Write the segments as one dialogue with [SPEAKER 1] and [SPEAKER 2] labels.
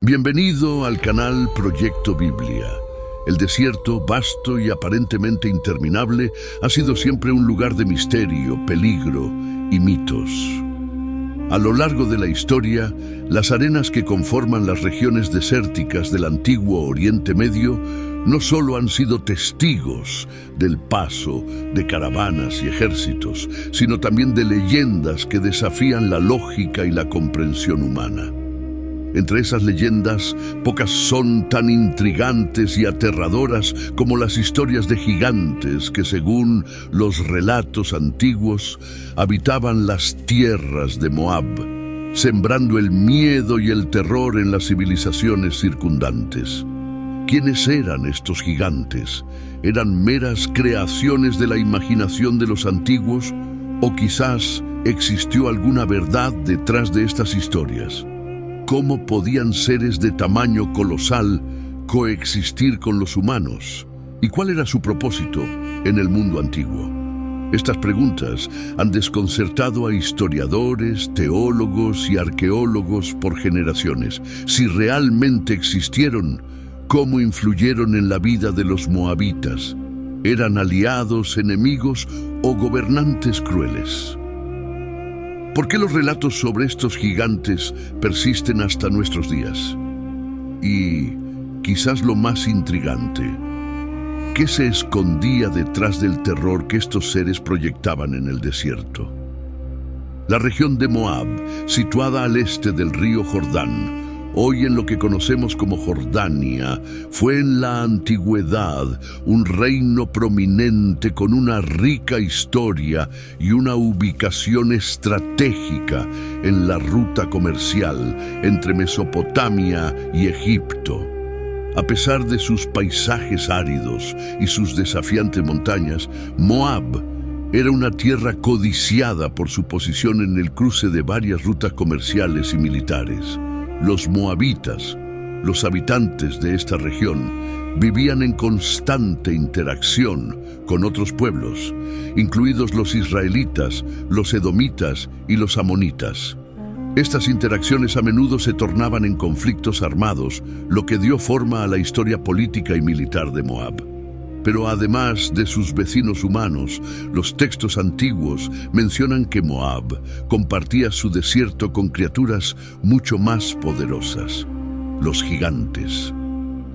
[SPEAKER 1] Bienvenido al canal Proyecto Biblia. El desierto, vasto y aparentemente interminable, ha sido siempre un lugar de misterio, peligro y mitos. A lo largo de la historia, las arenas que conforman las regiones desérticas del antiguo Oriente Medio no solo han sido testigos del paso de caravanas y ejércitos, sino también de leyendas que desafían la lógica y la comprensión humana. Entre esas leyendas, pocas son tan intrigantes y aterradoras como las historias de gigantes que, según los relatos antiguos, habitaban las tierras de Moab, sembrando el miedo y el terror en las civilizaciones circundantes. ¿Quiénes eran estos gigantes? ¿Eran meras creaciones de la imaginación de los antiguos? ¿O quizás existió alguna verdad detrás de estas historias? ¿Cómo podían seres de tamaño colosal coexistir con los humanos? ¿Y cuál era su propósito en el mundo antiguo? Estas preguntas han desconcertado a historiadores, teólogos y arqueólogos por generaciones. Si realmente existieron, ¿cómo influyeron en la vida de los moabitas? ¿Eran aliados, enemigos o gobernantes crueles? ¿Por qué los relatos sobre estos gigantes persisten hasta nuestros días? Y quizás lo más intrigante, ¿qué se escondía detrás del terror que estos seres proyectaban en el desierto? La región de Moab, situada al este del río Jordán, hoy en lo que conocemos como Jordania, fue en la antigüedad un reino prominente con una rica historia y una ubicación estratégica en la ruta comercial entre Mesopotamia y Egipto. A pesar de sus paisajes áridos y sus desafiantes montañas, Moab era una tierra codiciada por su posición en el cruce de varias rutas comerciales y militares. Los moabitas, los habitantes de esta región, vivían en constante interacción con otros pueblos, incluidos los israelitas, los edomitas y los amonitas. Estas interacciones a menudo se tornaban en conflictos armados, lo que dio forma a la historia política y militar de Moab. Pero además de sus vecinos humanos, los textos antiguos mencionan que Moab compartía su desierto con criaturas mucho más poderosas, los gigantes.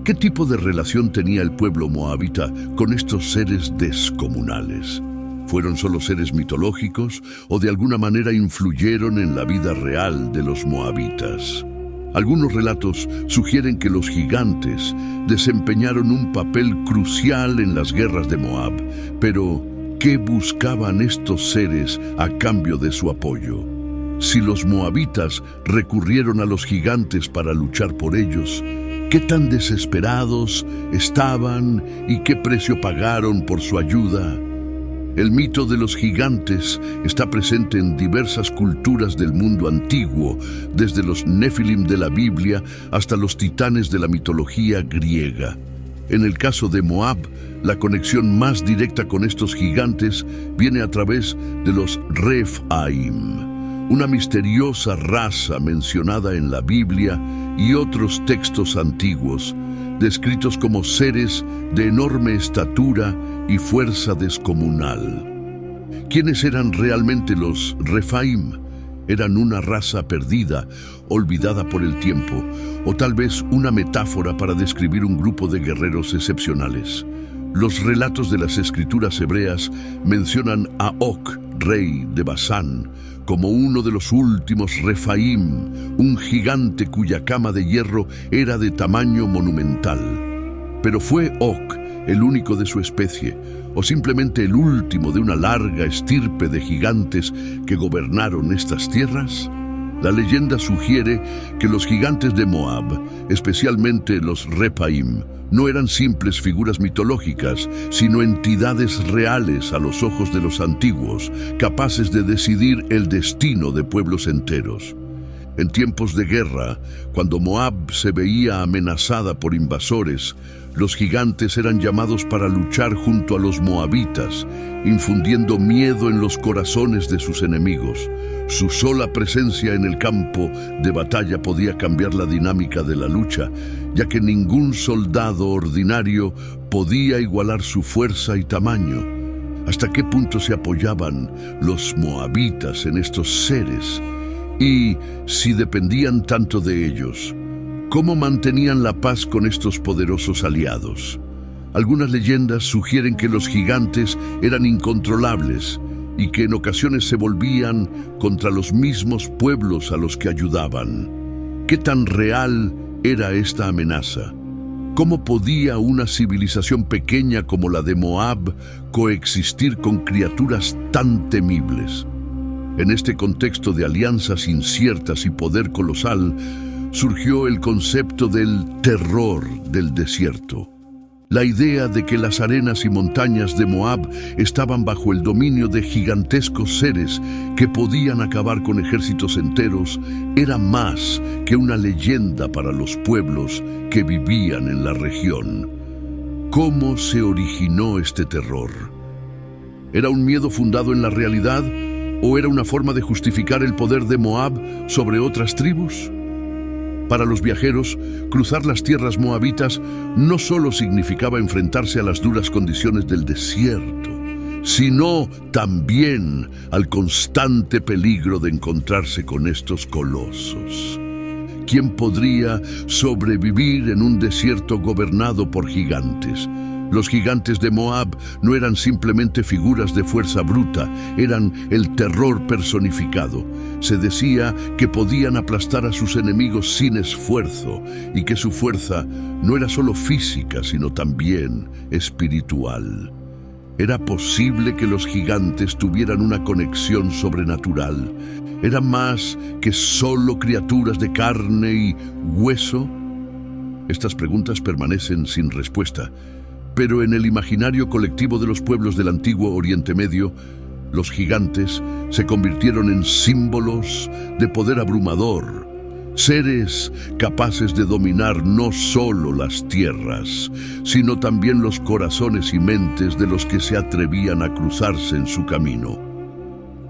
[SPEAKER 1] ¿Qué tipo de relación tenía el pueblo moabita con estos seres descomunales? ¿Fueron solo seres mitológicos o de alguna manera influyeron en la vida real de los moabitas? Algunos relatos sugieren que los gigantes desempeñaron un papel crucial en las guerras de Moab, pero ¿qué buscaban estos seres a cambio de su apoyo? Si los moabitas recurrieron a los gigantes para luchar por ellos, ¿qué tan desesperados estaban y qué precio pagaron por su ayuda? El mito de los gigantes está presente en diversas culturas del mundo antiguo, desde los Nefilim de la Biblia hasta los titanes de la mitología griega. En el caso de Moab, la conexión más directa con estos gigantes viene a través de los Rephaim, una misteriosa raza mencionada en la Biblia y otros textos antiguos, descritos como seres de enorme estatura y fuerza descomunal. ¿Quiénes eran realmente los Rephaim? ¿Eran una raza perdida, olvidada por el tiempo, o tal vez una metáfora para describir un grupo de guerreros excepcionales? Los relatos de las escrituras hebreas mencionan a Og, rey de Basán, como uno de los últimos Rephaim, un gigante cuya cama de hierro era de tamaño monumental. Pero ¿fue Og el único de su especie, o simplemente el último de una larga estirpe de gigantes que gobernaron estas tierras? La leyenda sugiere que los gigantes de Moab, especialmente los Rephaim, no eran simples figuras mitológicas, sino entidades reales a los ojos de los antiguos, capaces de decidir el destino de pueblos enteros. En tiempos de guerra, cuando Moab se veía amenazada por invasores, los gigantes eran llamados para luchar junto a los moabitas, infundiendo miedo en los corazones de sus enemigos. Su sola presencia en el campo de batalla podía cambiar la dinámica de la lucha, ya que ningún soldado ordinario podía igualar su fuerza y tamaño. ¿Hasta qué punto se apoyaban los moabitas en estos seres? Y si dependían tanto de ellos, ¿cómo mantenían la paz con estos poderosos aliados? Algunas leyendas sugieren que los gigantes eran incontrolables y que en ocasiones se volvían contra los mismos pueblos a los que ayudaban. ¿Qué tan real era esta amenaza? ¿Cómo podía una civilización pequeña como la de Moab coexistir con criaturas tan temibles? En este contexto de alianzas inciertas y poder colosal, surgió el concepto del terror del desierto. La idea de que las arenas y montañas de Moab estaban bajo el dominio de gigantescos seres que podían acabar con ejércitos enteros era más que una leyenda para los pueblos que vivían en la región. ¿Cómo se originó este terror? ¿Era un miedo fundado en la realidad o era una forma de justificar el poder de Moab sobre otras tribus? Para los viajeros, cruzar las tierras moabitas no solo significaba enfrentarse a las duras condiciones del desierto, sino también al constante peligro de encontrarse con estos colosos. ¿Quién podría sobrevivir en un desierto gobernado por gigantes? Los gigantes de Moab no eran simplemente figuras de fuerza bruta, eran el terror personificado. Se decía que podían aplastar a sus enemigos sin esfuerzo y que su fuerza no era solo física, sino también espiritual. ¿Era posible que los gigantes tuvieran una conexión sobrenatural? ¿Eran más que solo criaturas de carne y hueso? Estas preguntas permanecen sin respuesta. Pero en el imaginario colectivo de los pueblos del antiguo Oriente Medio, los gigantes se convirtieron en símbolos de poder abrumador, seres capaces de dominar no solo las tierras, sino también los corazones y mentes de los que se atrevían a cruzarse en su camino.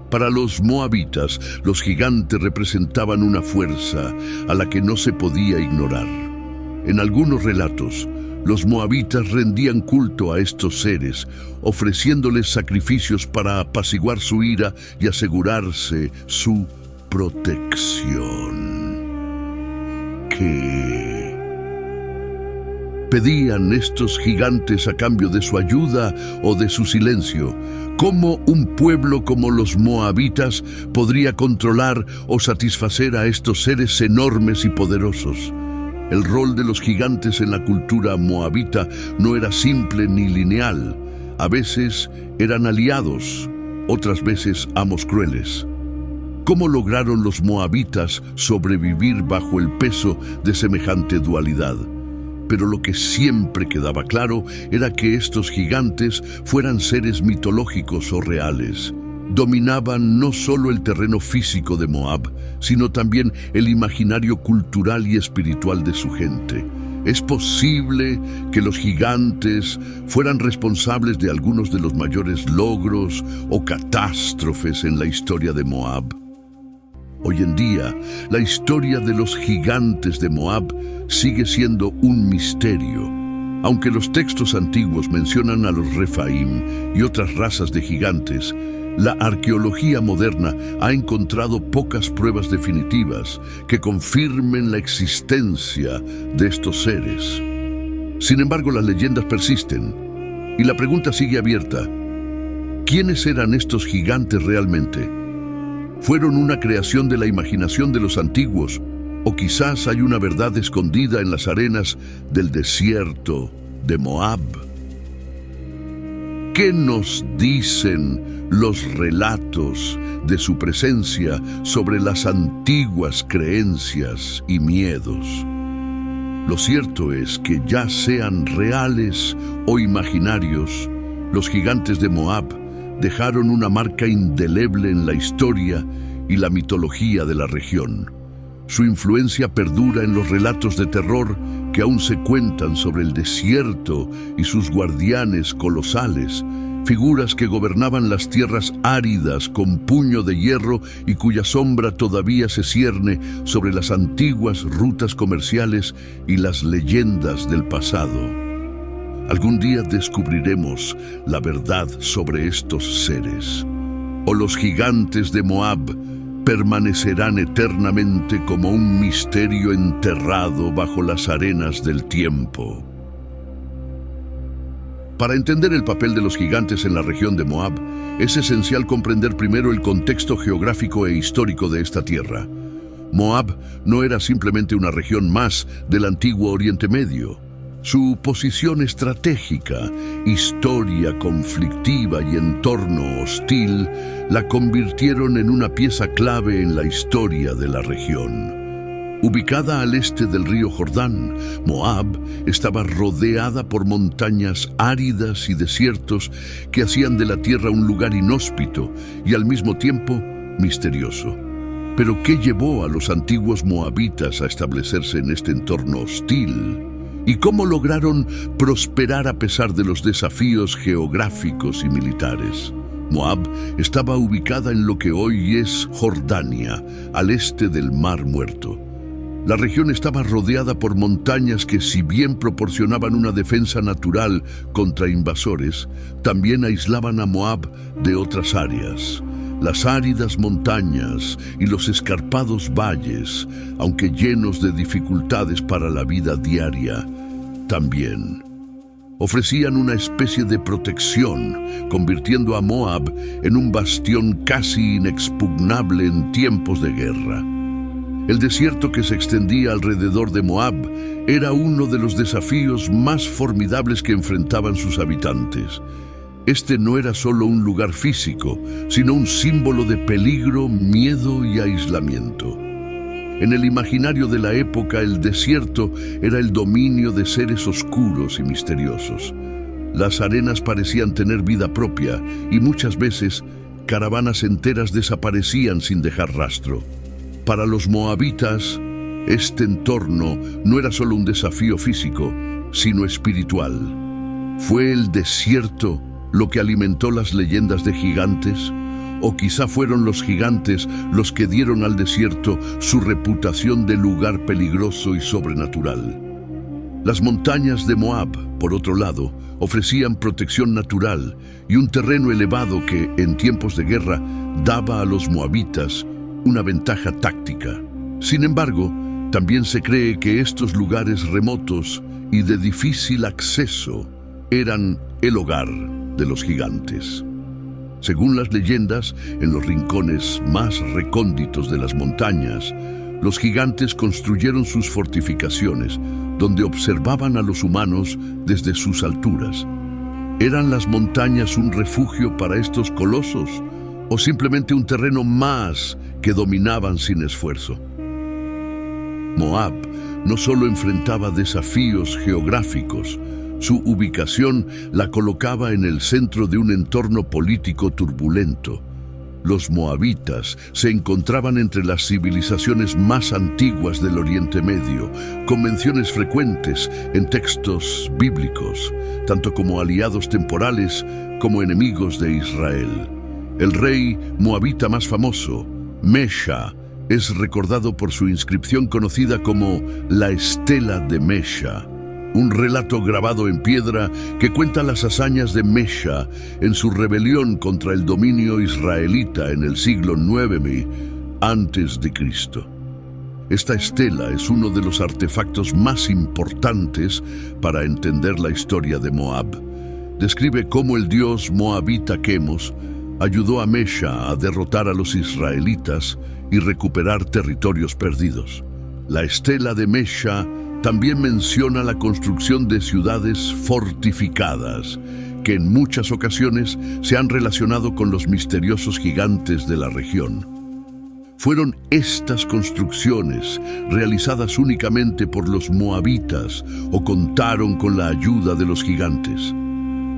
[SPEAKER 1] Para los moabitas, los gigantes representaban una fuerza a la que no se podía ignorar. En algunos relatos, los moabitas rendían culto a estos seres, ofreciéndoles sacrificios para apaciguar su ira y asegurarse su protección. ¿Qué pedían estos gigantes a cambio de su ayuda o de su silencio? ¿Cómo un pueblo como los moabitas podría controlar o satisfacer a estos seres enormes y poderosos? El rol de los gigantes en la cultura moabita no era simple ni lineal. A veces eran aliados, otras veces amos crueles. ¿Cómo lograron los moabitas sobrevivir bajo el peso de semejante dualidad? Pero lo que siempre quedaba claro era que estos gigantes fueran seres mitológicos o reales. Dominaban no solo el terreno físico de Moab, sino también el imaginario cultural y espiritual de su gente. ¿Es posible que los gigantes fueran responsables de algunos de los mayores logros o catástrofes en la historia de Moab? Hoy en día, la historia de los gigantes de Moab sigue siendo un misterio. Aunque los textos antiguos mencionan a los Refaim y otras razas de gigantes, la arqueología moderna ha encontrado pocas pruebas definitivas que confirmen la existencia de estos seres. Sin embargo, las leyendas persisten y la pregunta sigue abierta. ¿Quiénes eran estos gigantes realmente? ¿Fueron una creación de la imaginación de los antiguos o quizás hay una verdad escondida en las arenas del desierto de Moab? ¿Qué nos dicen los relatos de su presencia sobre las antiguas creencias y miedos? Lo cierto es que ya sean reales o imaginarios, los gigantes de Moab dejaron una marca indeleble en la historia y la mitología de la región. Su influencia perdura en los relatos de terror que aún se cuentan sobre el desierto y sus guardianes colosales, figuras que gobernaban las tierras áridas con puño de hierro y cuya sombra todavía se cierne sobre las antiguas rutas comerciales y las leyendas del pasado. Algún día descubriremos la verdad sobre estos seres, o los gigantes de Moab permanecerán eternamente como un misterio enterrado bajo las arenas del tiempo. Para entender el papel de los gigantes en la región de Moab, es esencial comprender primero el contexto geográfico e histórico de esta tierra. Moab no era simplemente una región más del antiguo Oriente Medio. Su posición estratégica, historia conflictiva y entorno hostil la convirtieron en una pieza clave en la historia de la región. Ubicada al este del río Jordán, Moab estaba rodeada por montañas áridas y desiertos que hacían de la tierra un lugar inhóspito y al mismo tiempo misterioso. Pero ¿qué llevó a los antiguos moabitas a establecerse en este entorno hostil? ¿Y cómo lograron prosperar a pesar de los desafíos geográficos y militares? Moab estaba ubicada en lo que hoy es Jordania, al este del Mar Muerto. La región estaba rodeada por montañas que, si bien proporcionaban una defensa natural contra invasores, también aislaban a Moab de otras áreas. Las áridas montañas y los escarpados valles, aunque llenos de dificultades para la vida diaria, también ofrecían una especie de protección, convirtiendo a Moab en un bastión casi inexpugnable en tiempos de guerra. El desierto que se extendía alrededor de Moab era uno de los desafíos más formidables que enfrentaban sus habitantes. Este no era solo un lugar físico, sino un símbolo de peligro, miedo y aislamiento. En el imaginario de la época, el desierto era el dominio de seres oscuros y misteriosos. Las arenas parecían tener vida propia y muchas veces caravanas enteras desaparecían sin dejar rastro. Para los moabitas, este entorno no era solo un desafío físico, sino espiritual. ¿Fue el desierto lo que alimentó las leyendas de gigantes? ¿O quizá fueron los gigantes los que dieron al desierto su reputación de lugar peligroso y sobrenatural? Las montañas de Moab, por otro lado, ofrecían protección natural y un terreno elevado que, en tiempos de guerra, daba a los moabitas una ventaja táctica. Sin embargo, también se cree que estos lugares remotos y de difícil acceso eran el hogar de los gigantes. Según las leyendas, en los rincones más recónditos de las montañas, los gigantes construyeron sus fortificaciones, donde observaban a los humanos desde sus alturas. ¿Eran las montañas un refugio para estos colosos o simplemente un terreno más que dominaban sin esfuerzo? Moab no solo enfrentaba desafíos geográficos, su ubicación la colocaba en el centro de un entorno político turbulento. Los moabitas se encontraban entre las civilizaciones más antiguas del Oriente Medio, con menciones frecuentes en textos bíblicos, tanto como aliados temporales como enemigos de Israel. El rey moabita más famoso, Mesha, es recordado por su inscripción conocida como la Estela de Mesha, un relato grabado en piedra que cuenta las hazañas de Mesha en su rebelión contra el dominio israelita en el siglo IX a.C. Esta estela es uno de los artefactos más importantes para entender la historia de Moab. Describe cómo el dios moabita Quemos ayudó a Mesha a derrotar a los israelitas y recuperar territorios perdidos. La estela de Mesha también menciona la construcción de ciudades fortificadas, que en muchas ocasiones se han relacionado con los misteriosos gigantes de la región. Fueron estas construcciones realizadas únicamente por los moabitas o contaron con la ayuda de los gigantes.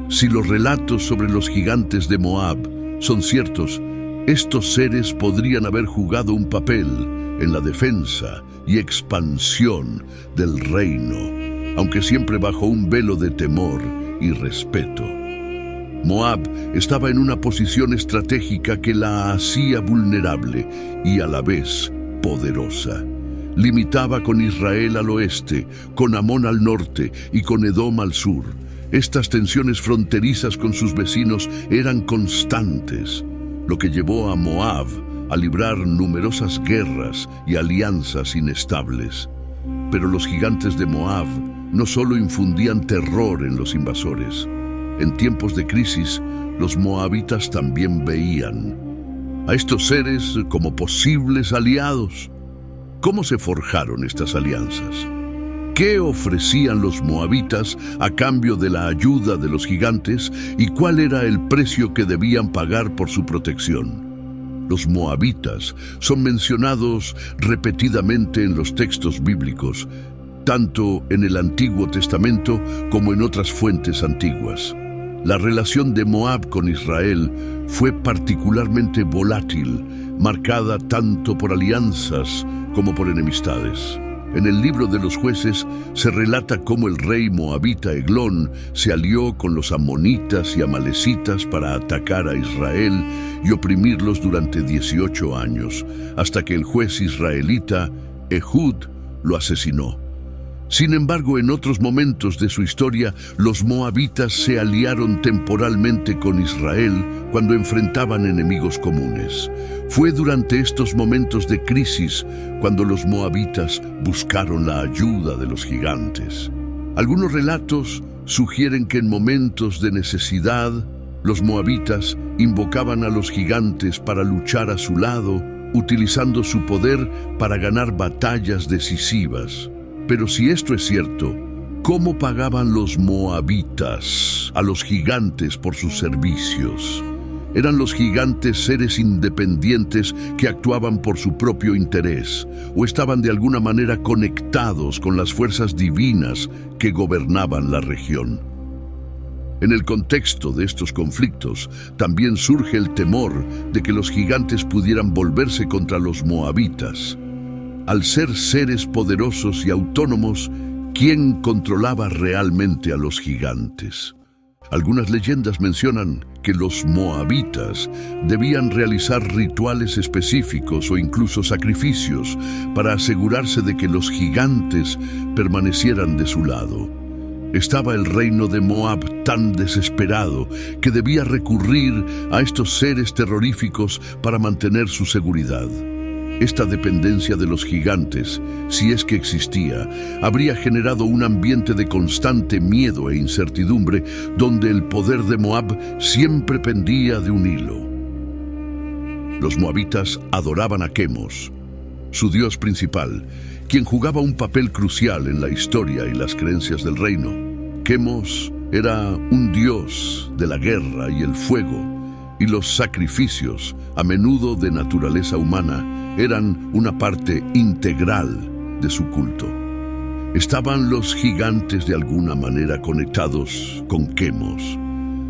[SPEAKER 1] Si los relatos sobre los gigantes de Moab son ciertos, Estos seres podrían haber jugado un papel en la defensa y expansión del reino, aunque siempre bajo un velo de temor y respeto. Moab estaba en una posición estratégica que la hacía vulnerable y a la vez poderosa. Limitaba con Israel al oeste, con Amón al norte y con Edom al sur. Estas tensiones fronterizas con sus vecinos eran constantes, lo que llevó a Moab a librar numerosas guerras y alianzas inestables. Pero los gigantes de Moab no solo infundían terror en los invasores. En tiempos de crisis, los moabitas también veían a estos seres como posibles aliados. ¿Cómo se forjaron estas alianzas? ¿Qué ofrecían los moabitas a cambio de la ayuda de los gigantes y cuál era el precio que debían pagar por su protección? Los moabitas son mencionados repetidamente en los textos bíblicos, tanto en el Antiguo Testamento como en otras fuentes antiguas. La relación de Moab con Israel fue particularmente volátil, marcada tanto por alianzas como por enemistades. En el libro de los Jueces se relata cómo el rey moabita Eglón se alió con los amonitas y amalecitas para atacar a Israel y oprimirlos durante 18 años, hasta que el juez israelita Ehud lo asesinó. Sin embargo, en otros momentos de su historia, los moabitas se aliaron temporalmente con Israel cuando enfrentaban enemigos comunes. Fue durante estos momentos de crisis cuando los moabitas buscaron la ayuda de los gigantes. Algunos relatos sugieren que en momentos de necesidad, los moabitas invocaban a los gigantes para luchar a su lado, utilizando su poder para ganar batallas decisivas. Pero si esto es cierto, ¿cómo pagaban los moabitas a los gigantes por sus servicios? ¿Eran los gigantes seres independientes que actuaban por su propio interés o estaban de alguna manera conectados con las fuerzas divinas que gobernaban la región? En el contexto de estos conflictos, también surge el temor de que los gigantes pudieran volverse contra los moabitas. Al ser seres poderosos y autónomos, ¿quién controlaba realmente a los gigantes? Algunas leyendas mencionan que los moabitas debían realizar rituales específicos o incluso sacrificios para asegurarse de que los gigantes permanecieran de su lado. Estaba el reino de Moab tan desesperado que debía recurrir a estos seres terroríficos para mantener su seguridad. Esta dependencia de los gigantes, si es que existía, habría generado un ambiente de constante miedo e incertidumbre donde el poder de Moab siempre pendía de un hilo. Los moabitas adoraban a Quemos, su dios principal, quien jugaba un papel crucial en la historia y las creencias del reino. Quemos era un dios de la guerra y el fuego, y los sacrificios, a menudo de naturaleza humana, eran una parte integral de su culto. ¿Estaban los gigantes de alguna manera conectados con Quemos?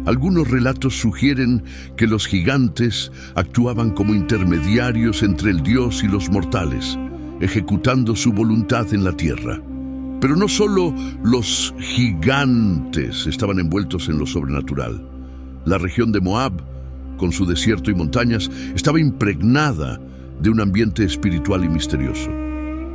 [SPEAKER 1] Algunos relatos sugieren que los gigantes actuaban como intermediarios entre el dios y los mortales, ejecutando su voluntad en la tierra. Pero no solo los gigantes estaban envueltos en lo sobrenatural. La región de Moab, con su desierto y montañas, estaba impregnada de un ambiente espiritual y misterioso.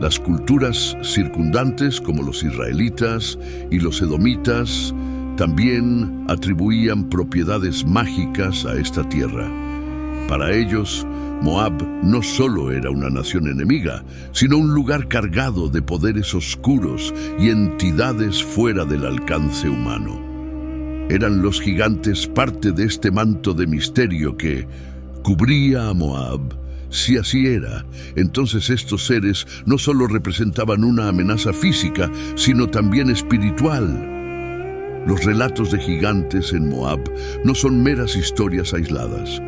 [SPEAKER 1] Las culturas circundantes, como los israelitas y los edomitas, también atribuían propiedades mágicas a esta tierra. Para ellos, Moab no solo era una nación enemiga, sino un lugar cargado de poderes oscuros y entidades fuera del alcance humano. ¿Eran los gigantes parte de este manto de misterio que cubría a Moab? Si así era, entonces estos seres no solo representaban una amenaza física, sino también espiritual. Los relatos de gigantes en Moab no son meras historias aisladas.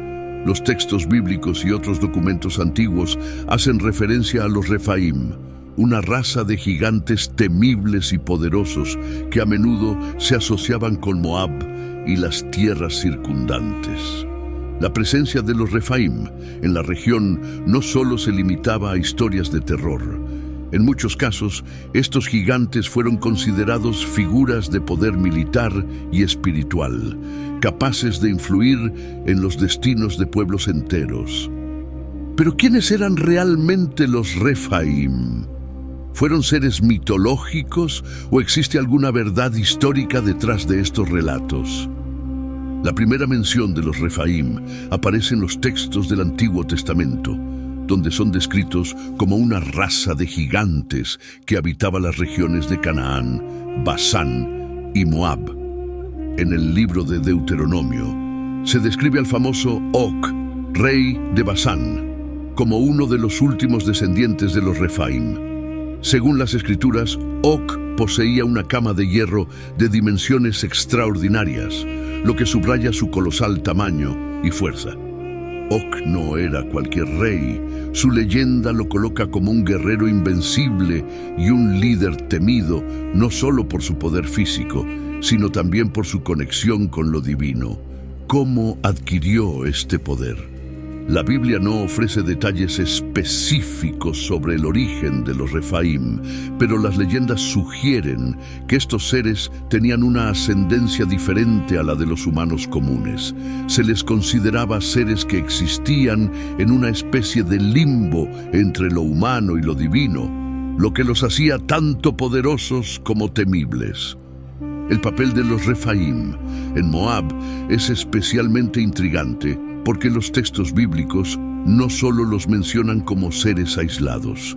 [SPEAKER 1] Los textos bíblicos y otros documentos antiguos hacen referencia a los Refaim, una raza de gigantes temibles y poderosos que a menudo se asociaban con Moab y las tierras circundantes. La presencia de los Refaim en la región no solo se limitaba a historias de terror. En muchos casos, estos gigantes fueron considerados figuras de poder militar y espiritual, capaces de influir en los destinos de pueblos enteros. Pero ¿quiénes eran realmente los Refaim? ¿Fueron seres mitológicos o existe alguna verdad histórica detrás de estos relatos? La primera mención de los Refaim aparece en los textos del Antiguo Testamento, donde son descritos como una raza de gigantes que habitaba las regiones de Canaán, Basán y Moab. En el libro de Deuteronomio se describe al famoso Og, rey de Basán, como uno de los últimos descendientes de los Refaim. Según las escrituras, Og poseía una cama de hierro de dimensiones extraordinarias, lo que subraya su colosal tamaño y fuerza. Og no era cualquier rey. Su leyenda lo coloca como un guerrero invencible y un líder temido, no solo por su poder físico, sino también por su conexión con lo divino. ¿Cómo adquirió este poder? La Biblia no ofrece detalles específicos sobre el origen de los Refaim, pero las leyendas sugieren que estos seres tenían una ascendencia diferente a la de los humanos comunes. Se les consideraba seres que existían en una especie de limbo entre lo humano y lo divino, lo que los hacía tanto poderosos como temibles. El papel de los Refaim en Moab es especialmente intrigante porque los textos bíblicos no solo los mencionan como seres aislados,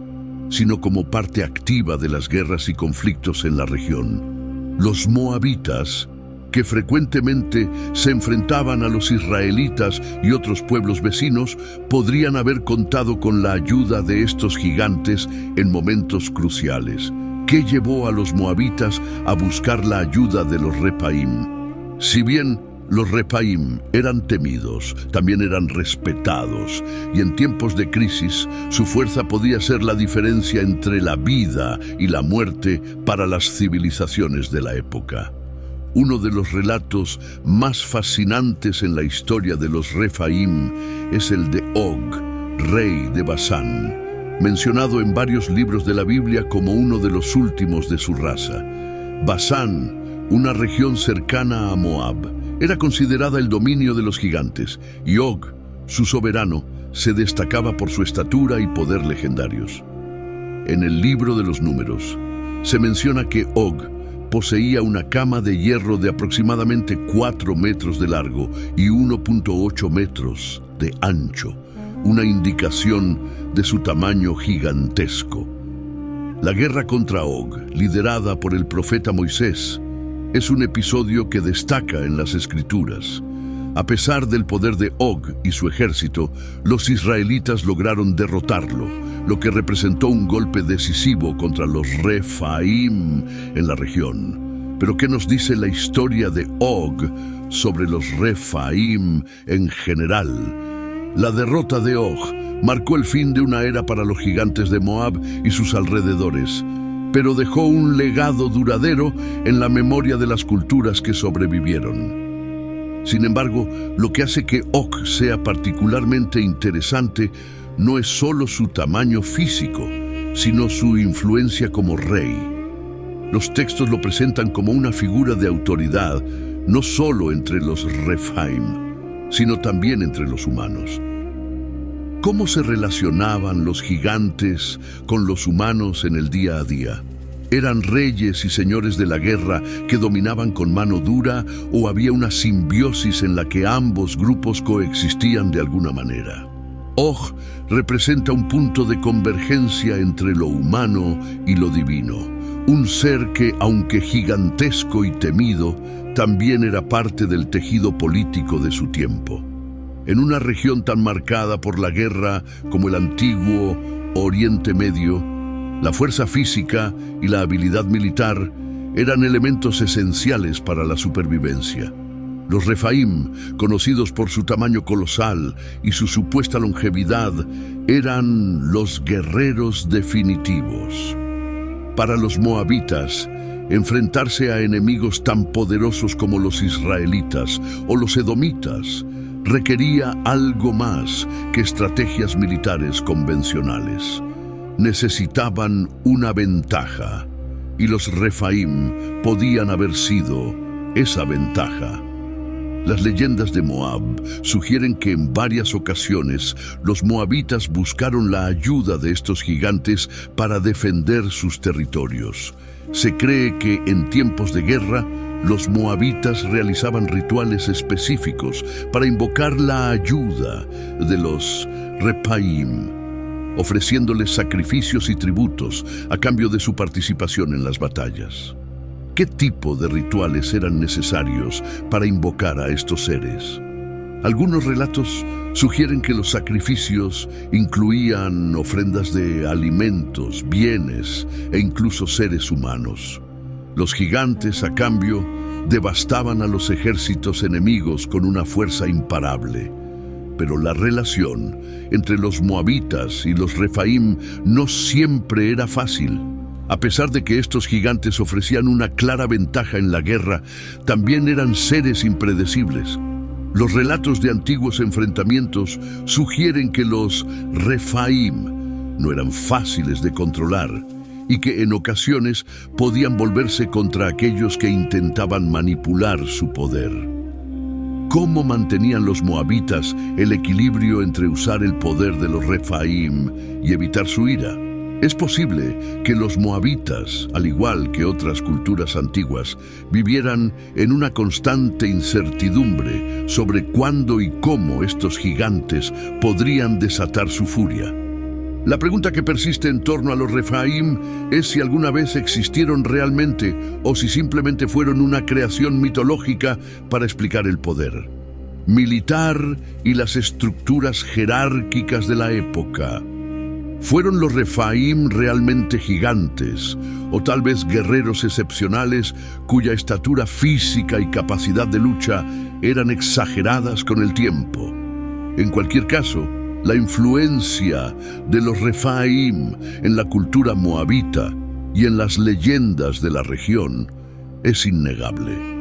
[SPEAKER 1] sino como parte activa de las guerras y conflictos en la región. Los moabitas, que frecuentemente se enfrentaban a los israelitas y otros pueblos vecinos, podrían haber contado con la ayuda de estos gigantes en momentos cruciales. ¿Qué llevó a los moabitas a buscar la ayuda de los Refaim? Si bien los Refaim eran temidos, también eran respetados, y en tiempos de crisis su fuerza podía ser la diferencia entre la vida y la muerte para las civilizaciones de la época. Uno de los relatos más fascinantes en la historia de los Refaim es el de Og, rey de Basán, mencionado en varios libros de la Biblia como uno de los últimos de su raza. Basán, una región cercana a Moab, era considerada el dominio de los gigantes, y Og, su soberano, se destacaba por su estatura y poder legendarios. En el libro de los Números se menciona que Og poseía una cama de hierro de aproximadamente 4 metros de largo y 1.8 metros de ancho, una indicación de su tamaño gigantesco. La guerra contra Og, liderada por el profeta Moisés, es un episodio que destaca en las Escrituras. A pesar del poder de Og y su ejército, los israelitas lograron derrotarlo, lo que representó un golpe decisivo contra los Refaim en la región. Pero ¿qué nos dice la historia de Og sobre los Refaim en general? La derrota de Og marcó el fin de una era para los gigantes de Moab y sus alrededores, pero dejó un legado duradero en la memoria de las culturas que sobrevivieron. Sin embargo, lo que hace que Og sea particularmente interesante no es solo su tamaño físico, sino su influencia como rey. Los textos lo presentan como una figura de autoridad, no solo entre los Refaim, sino también entre los humanos. ¿Cómo se relacionaban los gigantes con los humanos en el día a día? ¿Eran reyes y señores de la guerra que dominaban con mano dura o había una simbiosis en la que ambos grupos coexistían de alguna manera? Og representa un punto de convergencia entre lo humano y lo divino, un ser que, aunque gigantesco y temido, también era parte del tejido político de su tiempo. En una región tan marcada por la guerra como el antiguo Oriente Medio, la fuerza física y la habilidad militar eran elementos esenciales para la supervivencia. Los Refaim, conocidos por su tamaño colosal y su supuesta longevidad, eran los guerreros definitivos. Para los moabitas, enfrentarse a enemigos tan poderosos como los israelitas o los edomitas requería algo más que estrategias militares convencionales. Necesitaban una ventaja, y los Refaim podían haber sido esa ventaja. Las leyendas de Moab sugieren que en varias ocasiones los moabitas buscaron la ayuda de estos gigantes para defender sus territorios. Se cree que en tiempos de guerra, los moabitas realizaban rituales específicos para invocar la ayuda de los Refaim, ofreciéndoles sacrificios y tributos a cambio de su participación en las batallas. ¿Qué tipo de rituales eran necesarios para invocar a estos seres? Algunos relatos sugieren que los sacrificios incluían ofrendas de alimentos, bienes e incluso seres humanos. Los gigantes, a cambio, devastaban a los ejércitos enemigos con una fuerza imparable. Pero la relación entre los moabitas y los Refaim no siempre era fácil. A pesar de que estos gigantes ofrecían una clara ventaja en la guerra, también eran seres impredecibles. Los relatos de antiguos enfrentamientos sugieren que los Refaim no eran fáciles de controlar y que en ocasiones podían volverse contra aquellos que intentaban manipular su poder. ¿Cómo mantenían los moabitas el equilibrio entre usar el poder de los Refaim y evitar su ira? Es posible que los moabitas, al igual que otras culturas antiguas, vivieran en una constante incertidumbre sobre cuándo y cómo estos gigantes podrían desatar su furia. La pregunta que persiste en torno a los Refaim es si alguna vez existieron realmente o si simplemente fueron una creación mitológica para explicar el poder militar y las estructuras jerárquicas de la época. ¿Fueron los Refaim realmente gigantes, o tal vez guerreros excepcionales cuya estatura física y capacidad de lucha eran exageradas con el tiempo? En cualquier caso, la influencia de los Refaim en la cultura moabita y en las leyendas de la región es innegable.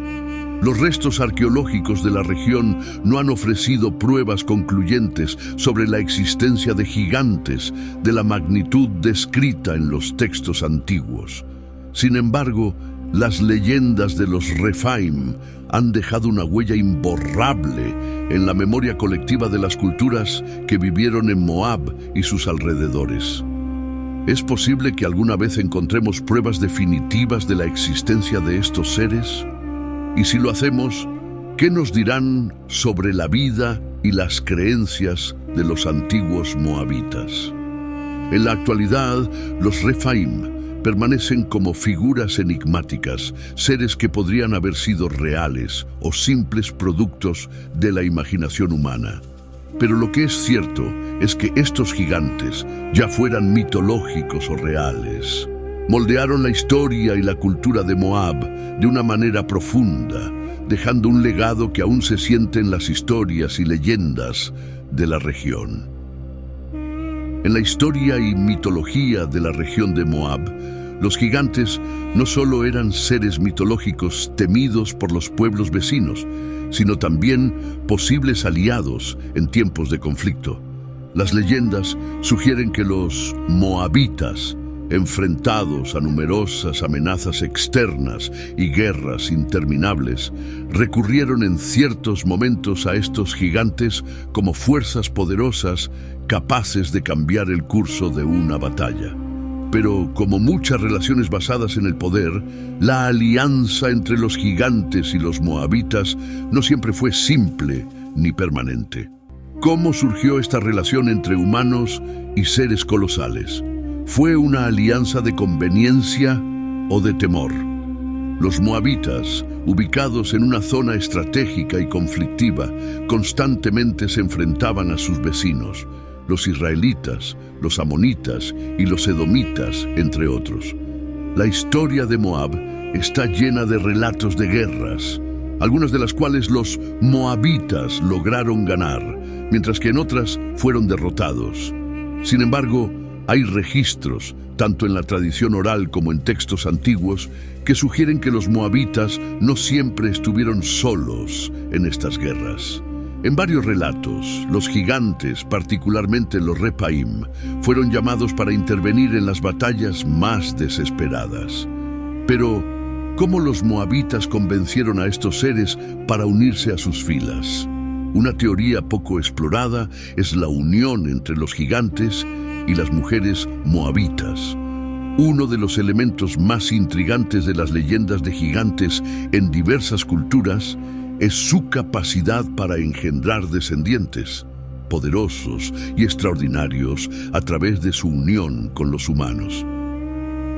[SPEAKER 1] Los restos arqueológicos de la región no han ofrecido pruebas concluyentes sobre la existencia de gigantes de la magnitud descrita en los textos antiguos. Sin embargo, las leyendas de los Refaim han dejado una huella imborrable en la memoria colectiva de las culturas que vivieron en Moab y sus alrededores. ¿Es posible que alguna vez encontremos pruebas definitivas de la existencia de estos seres? Y si lo hacemos, ¿qué nos dirán sobre la vida y las creencias de los antiguos moabitas? En la actualidad, los Refaim permanecen como figuras enigmáticas, seres que podrían haber sido reales o simples productos de la imaginación humana. Pero lo que es cierto es que estos gigantes, ya fueran mitológicos o reales, moldearon la historia y la cultura de Moab de una manera profunda, dejando un legado que aún se siente en las historias y leyendas de la región. En la historia y mitología de la región de Moab, los gigantes no solo eran seres mitológicos temidos por los pueblos vecinos, sino también posibles aliados en tiempos de conflicto. Las leyendas sugieren que los moabitas, enfrentados a numerosas amenazas externas y guerras interminables, recurrieron en ciertos momentos a estos gigantes como fuerzas poderosas capaces de cambiar el curso de una batalla. Pero como muchas relaciones basadas en el poder, la alianza entre los gigantes y los moabitas no siempre fue simple ni permanente. ¿Cómo surgió esta relación entre humanos y seres colosales? ¿Fue una alianza de conveniencia o de temor? Los moabitas, ubicados en una zona estratégica y conflictiva, constantemente se enfrentaban a sus vecinos, los israelitas, los amonitas y los edomitas, entre otros. La historia de Moab está llena de relatos de guerras, algunas de las cuales los moabitas lograron ganar, mientras que en otras fueron derrotados. Sin embargo, hay registros, tanto en la tradición oral como en textos antiguos, que sugieren que los moabitas no siempre estuvieron solos en estas guerras. En varios relatos, los gigantes, particularmente los Repaim, fueron llamados para intervenir en las batallas más desesperadas. Pero, ¿cómo los moabitas convencieron a estos seres para unirse a sus filas? Una teoría poco explorada es la unión entre los gigantes y las mujeres moabitas. Uno de los elementos más intrigantes de las leyendas de gigantes en diversas culturas es su capacidad para engendrar descendientes, poderosos y extraordinarios a través de su unión con los humanos.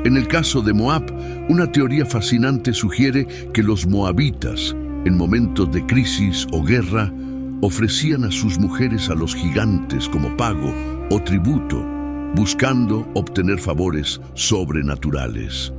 [SPEAKER 1] En el caso de Moab, una teoría fascinante sugiere que los moabitas, en momentos de crisis o guerra, ofrecían a sus mujeres a los gigantes como pago o tributo, buscando obtener favores sobrenaturales.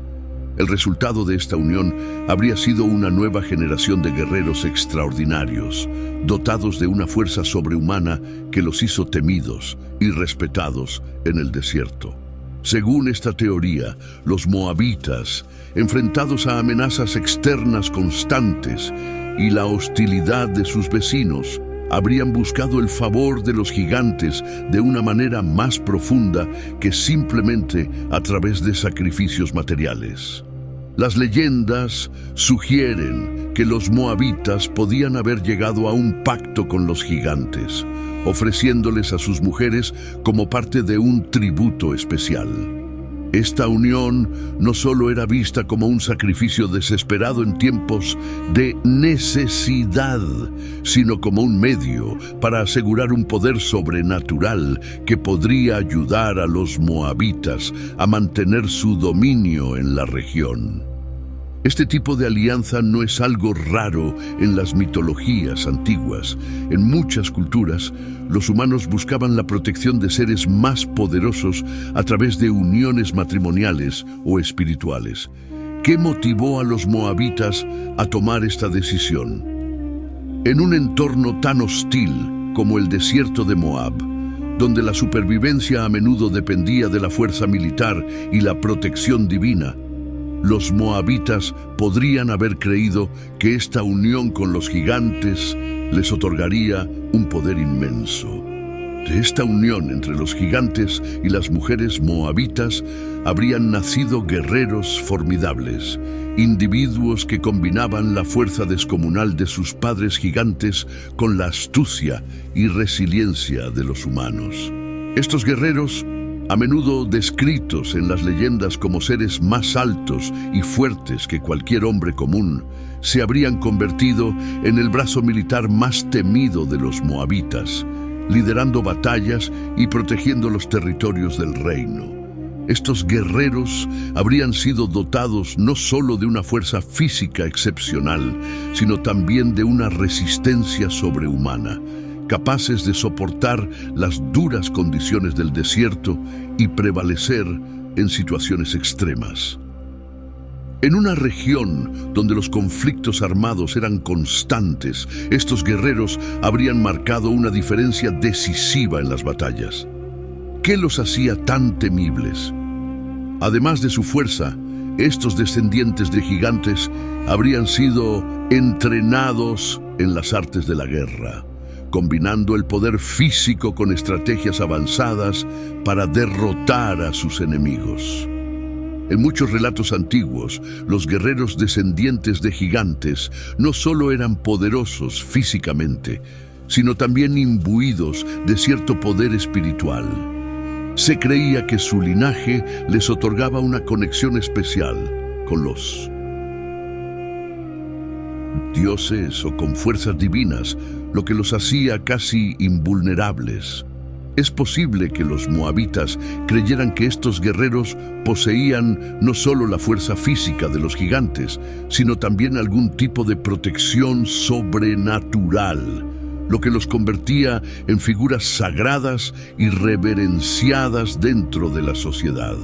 [SPEAKER 1] El resultado de esta unión habría sido una nueva generación de guerreros extraordinarios, dotados de una fuerza sobrehumana que los hizo temidos y respetados en el desierto. Según esta teoría, los moabitas, enfrentados a amenazas externas constantes y la hostilidad de sus vecinos, habrían buscado el favor de los gigantes de una manera más profunda que simplemente a través de sacrificios materiales. Las leyendas sugieren que los moabitas podían haber llegado a un pacto con los gigantes, ofreciéndoles a sus mujeres como parte de un tributo especial. Esta unión no solo era vista como un sacrificio desesperado en tiempos de necesidad, sino como un medio para asegurar un poder sobrenatural que podría ayudar a los moabitas a mantener su dominio en la región. Este tipo de alianza no es algo raro en las mitologías antiguas. En muchas culturas, los humanos buscaban la protección de seres más poderosos a través de uniones matrimoniales o espirituales. ¿Qué motivó a los moabitas a tomar esta decisión? En un entorno tan hostil como el desierto de Moab, donde la supervivencia a menudo dependía de la fuerza militar y la protección divina, los moabitas podrían haber creído que esta unión con los gigantes les otorgaría un poder inmenso. De esta unión entre los gigantes y las mujeres moabitas habrían nacido guerreros formidables, individuos que combinaban la fuerza descomunal de sus padres gigantes con la astucia y resiliencia de los humanos. Estos guerreros, a menudo descritos en las leyendas como seres más altos y fuertes que cualquier hombre común, se habrían convertido en el brazo militar más temido de los moabitas, liderando batallas y protegiendo los territorios del reino. Estos guerreros habrían sido dotados no solo de una fuerza física excepcional, sino también de una resistencia sobrehumana, capaces de soportar las duras condiciones del desierto y prevalecer en situaciones extremas. En una región donde los conflictos armados eran constantes, estos guerreros habrían marcado una diferencia decisiva en las batallas. ¿Qué los hacía tan temibles? Además de su fuerza, estos descendientes de gigantes habrían sido entrenados en las artes de la guerra, combinando el poder físico con estrategias avanzadas para derrotar a sus enemigos. En muchos relatos antiguos, los guerreros descendientes de gigantes no solo eran poderosos físicamente, sino también imbuidos de cierto poder espiritual. Se creía que su linaje les otorgaba una conexión especial con los dioses o con fuerzas divinas, lo que los hacía casi invulnerables. Es posible que los moabitas creyeran que estos guerreros poseían no solo la fuerza física de los gigantes, sino también algún tipo de protección sobrenatural, lo que los convertía en figuras sagradas y reverenciadas dentro de la sociedad.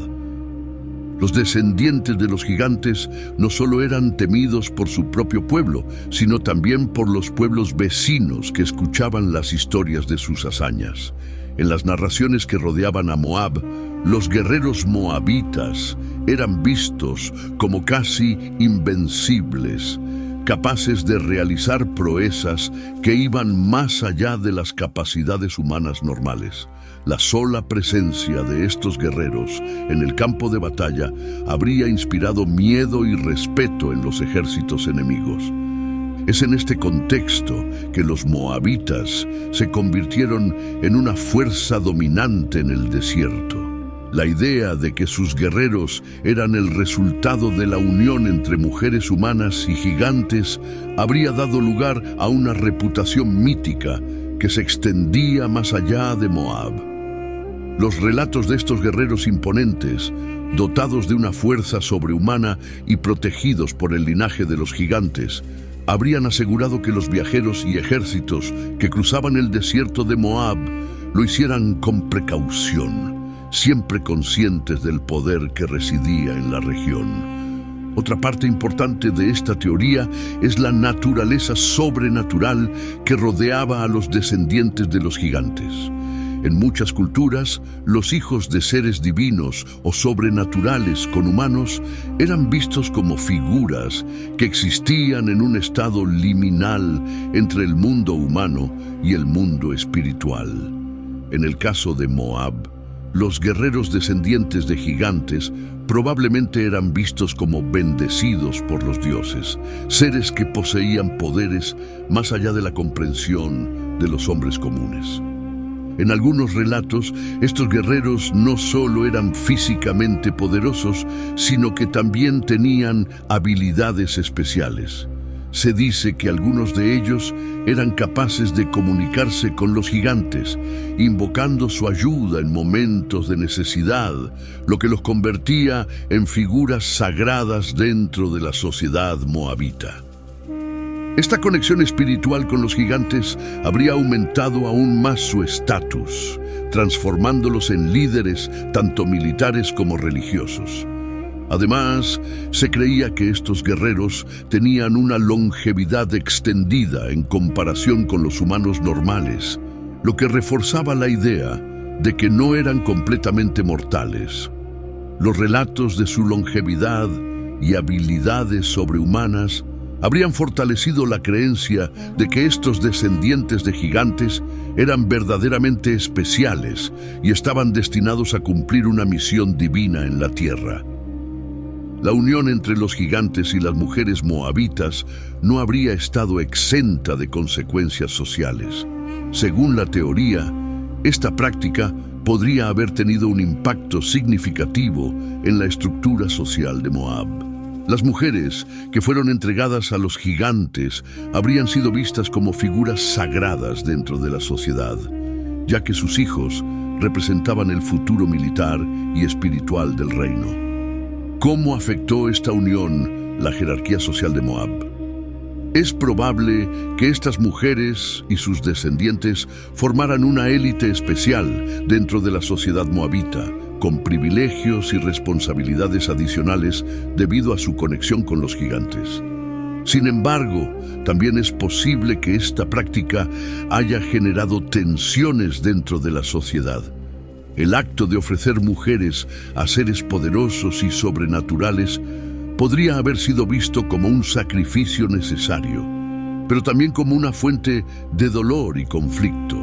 [SPEAKER 1] Los descendientes de los gigantes no solo eran temidos por su propio pueblo, sino también por los pueblos vecinos que escuchaban las historias de sus hazañas. En las narraciones que rodeaban a Moab, los guerreros moabitas eran vistos como casi invencibles, capaces de realizar proezas que iban más allá de las capacidades humanas normales. La sola presencia de estos guerreros en el campo de batalla habría inspirado miedo y respeto en los ejércitos enemigos. Es en este contexto que los moabitas se convirtieron en una fuerza dominante en el desierto. La idea de que sus guerreros eran el resultado de la unión entre mujeres humanas y gigantes habría dado lugar a una reputación mítica que se extendía más allá de Moab. Los relatos de estos guerreros imponentes, dotados de una fuerza sobrehumana y protegidos por el linaje de los gigantes, habrían asegurado que los viajeros y ejércitos que cruzaban el desierto de Moab lo hicieran con precaución, siempre conscientes del poder que residía en la región. Otra parte importante de esta teoría es la naturaleza sobrenatural que rodeaba a los descendientes de los gigantes. En muchas culturas, los hijos de seres divinos o sobrenaturales con humanos eran vistos como figuras que existían en un estado liminal entre el mundo humano y el mundo espiritual. En el caso de Moab, los guerreros descendientes de gigantes probablemente eran vistos como bendecidos por los dioses, seres que poseían poderes más allá de la comprensión de los hombres comunes. En algunos relatos, estos guerreros no solo eran físicamente poderosos, sino que también tenían habilidades especiales. Se dice que algunos de ellos eran capaces de comunicarse con los gigantes, invocando su ayuda en momentos de necesidad, lo que los convertía en figuras sagradas dentro de la sociedad moabita. Esta conexión espiritual con los gigantes habría aumentado aún más su estatus, transformándolos en líderes tanto militares como religiosos. Además, se creía que estos guerreros tenían una longevidad extendida en comparación con los humanos normales, lo que reforzaba la idea de que no eran completamente mortales. Los relatos de su longevidad y habilidades sobrehumanas habrían fortalecido la creencia de que estos descendientes de gigantes eran verdaderamente especiales y estaban destinados a cumplir una misión divina en la tierra. La unión entre los gigantes y las mujeres moabitas no habría estado exenta de consecuencias sociales. Según la teoría, esta práctica podría haber tenido un impacto significativo en la estructura social de Moab. Las mujeres que fueron entregadas a los gigantes habrían sido vistas como figuras sagradas dentro de la sociedad, ya que sus hijos representaban el futuro militar y espiritual del reino. ¿Cómo afectó esta unión la jerarquía social de Moab? Es probable que estas mujeres y sus descendientes formaran una élite especial dentro de la sociedad moabita, con privilegios y responsabilidades adicionales debido a su conexión con los gigantes. Sin embargo, también es posible que esta práctica haya generado tensiones dentro de la sociedad. El acto de ofrecer mujeres a seres poderosos y sobrenaturales podría haber sido visto como un sacrificio necesario, pero también como una fuente de dolor y conflicto.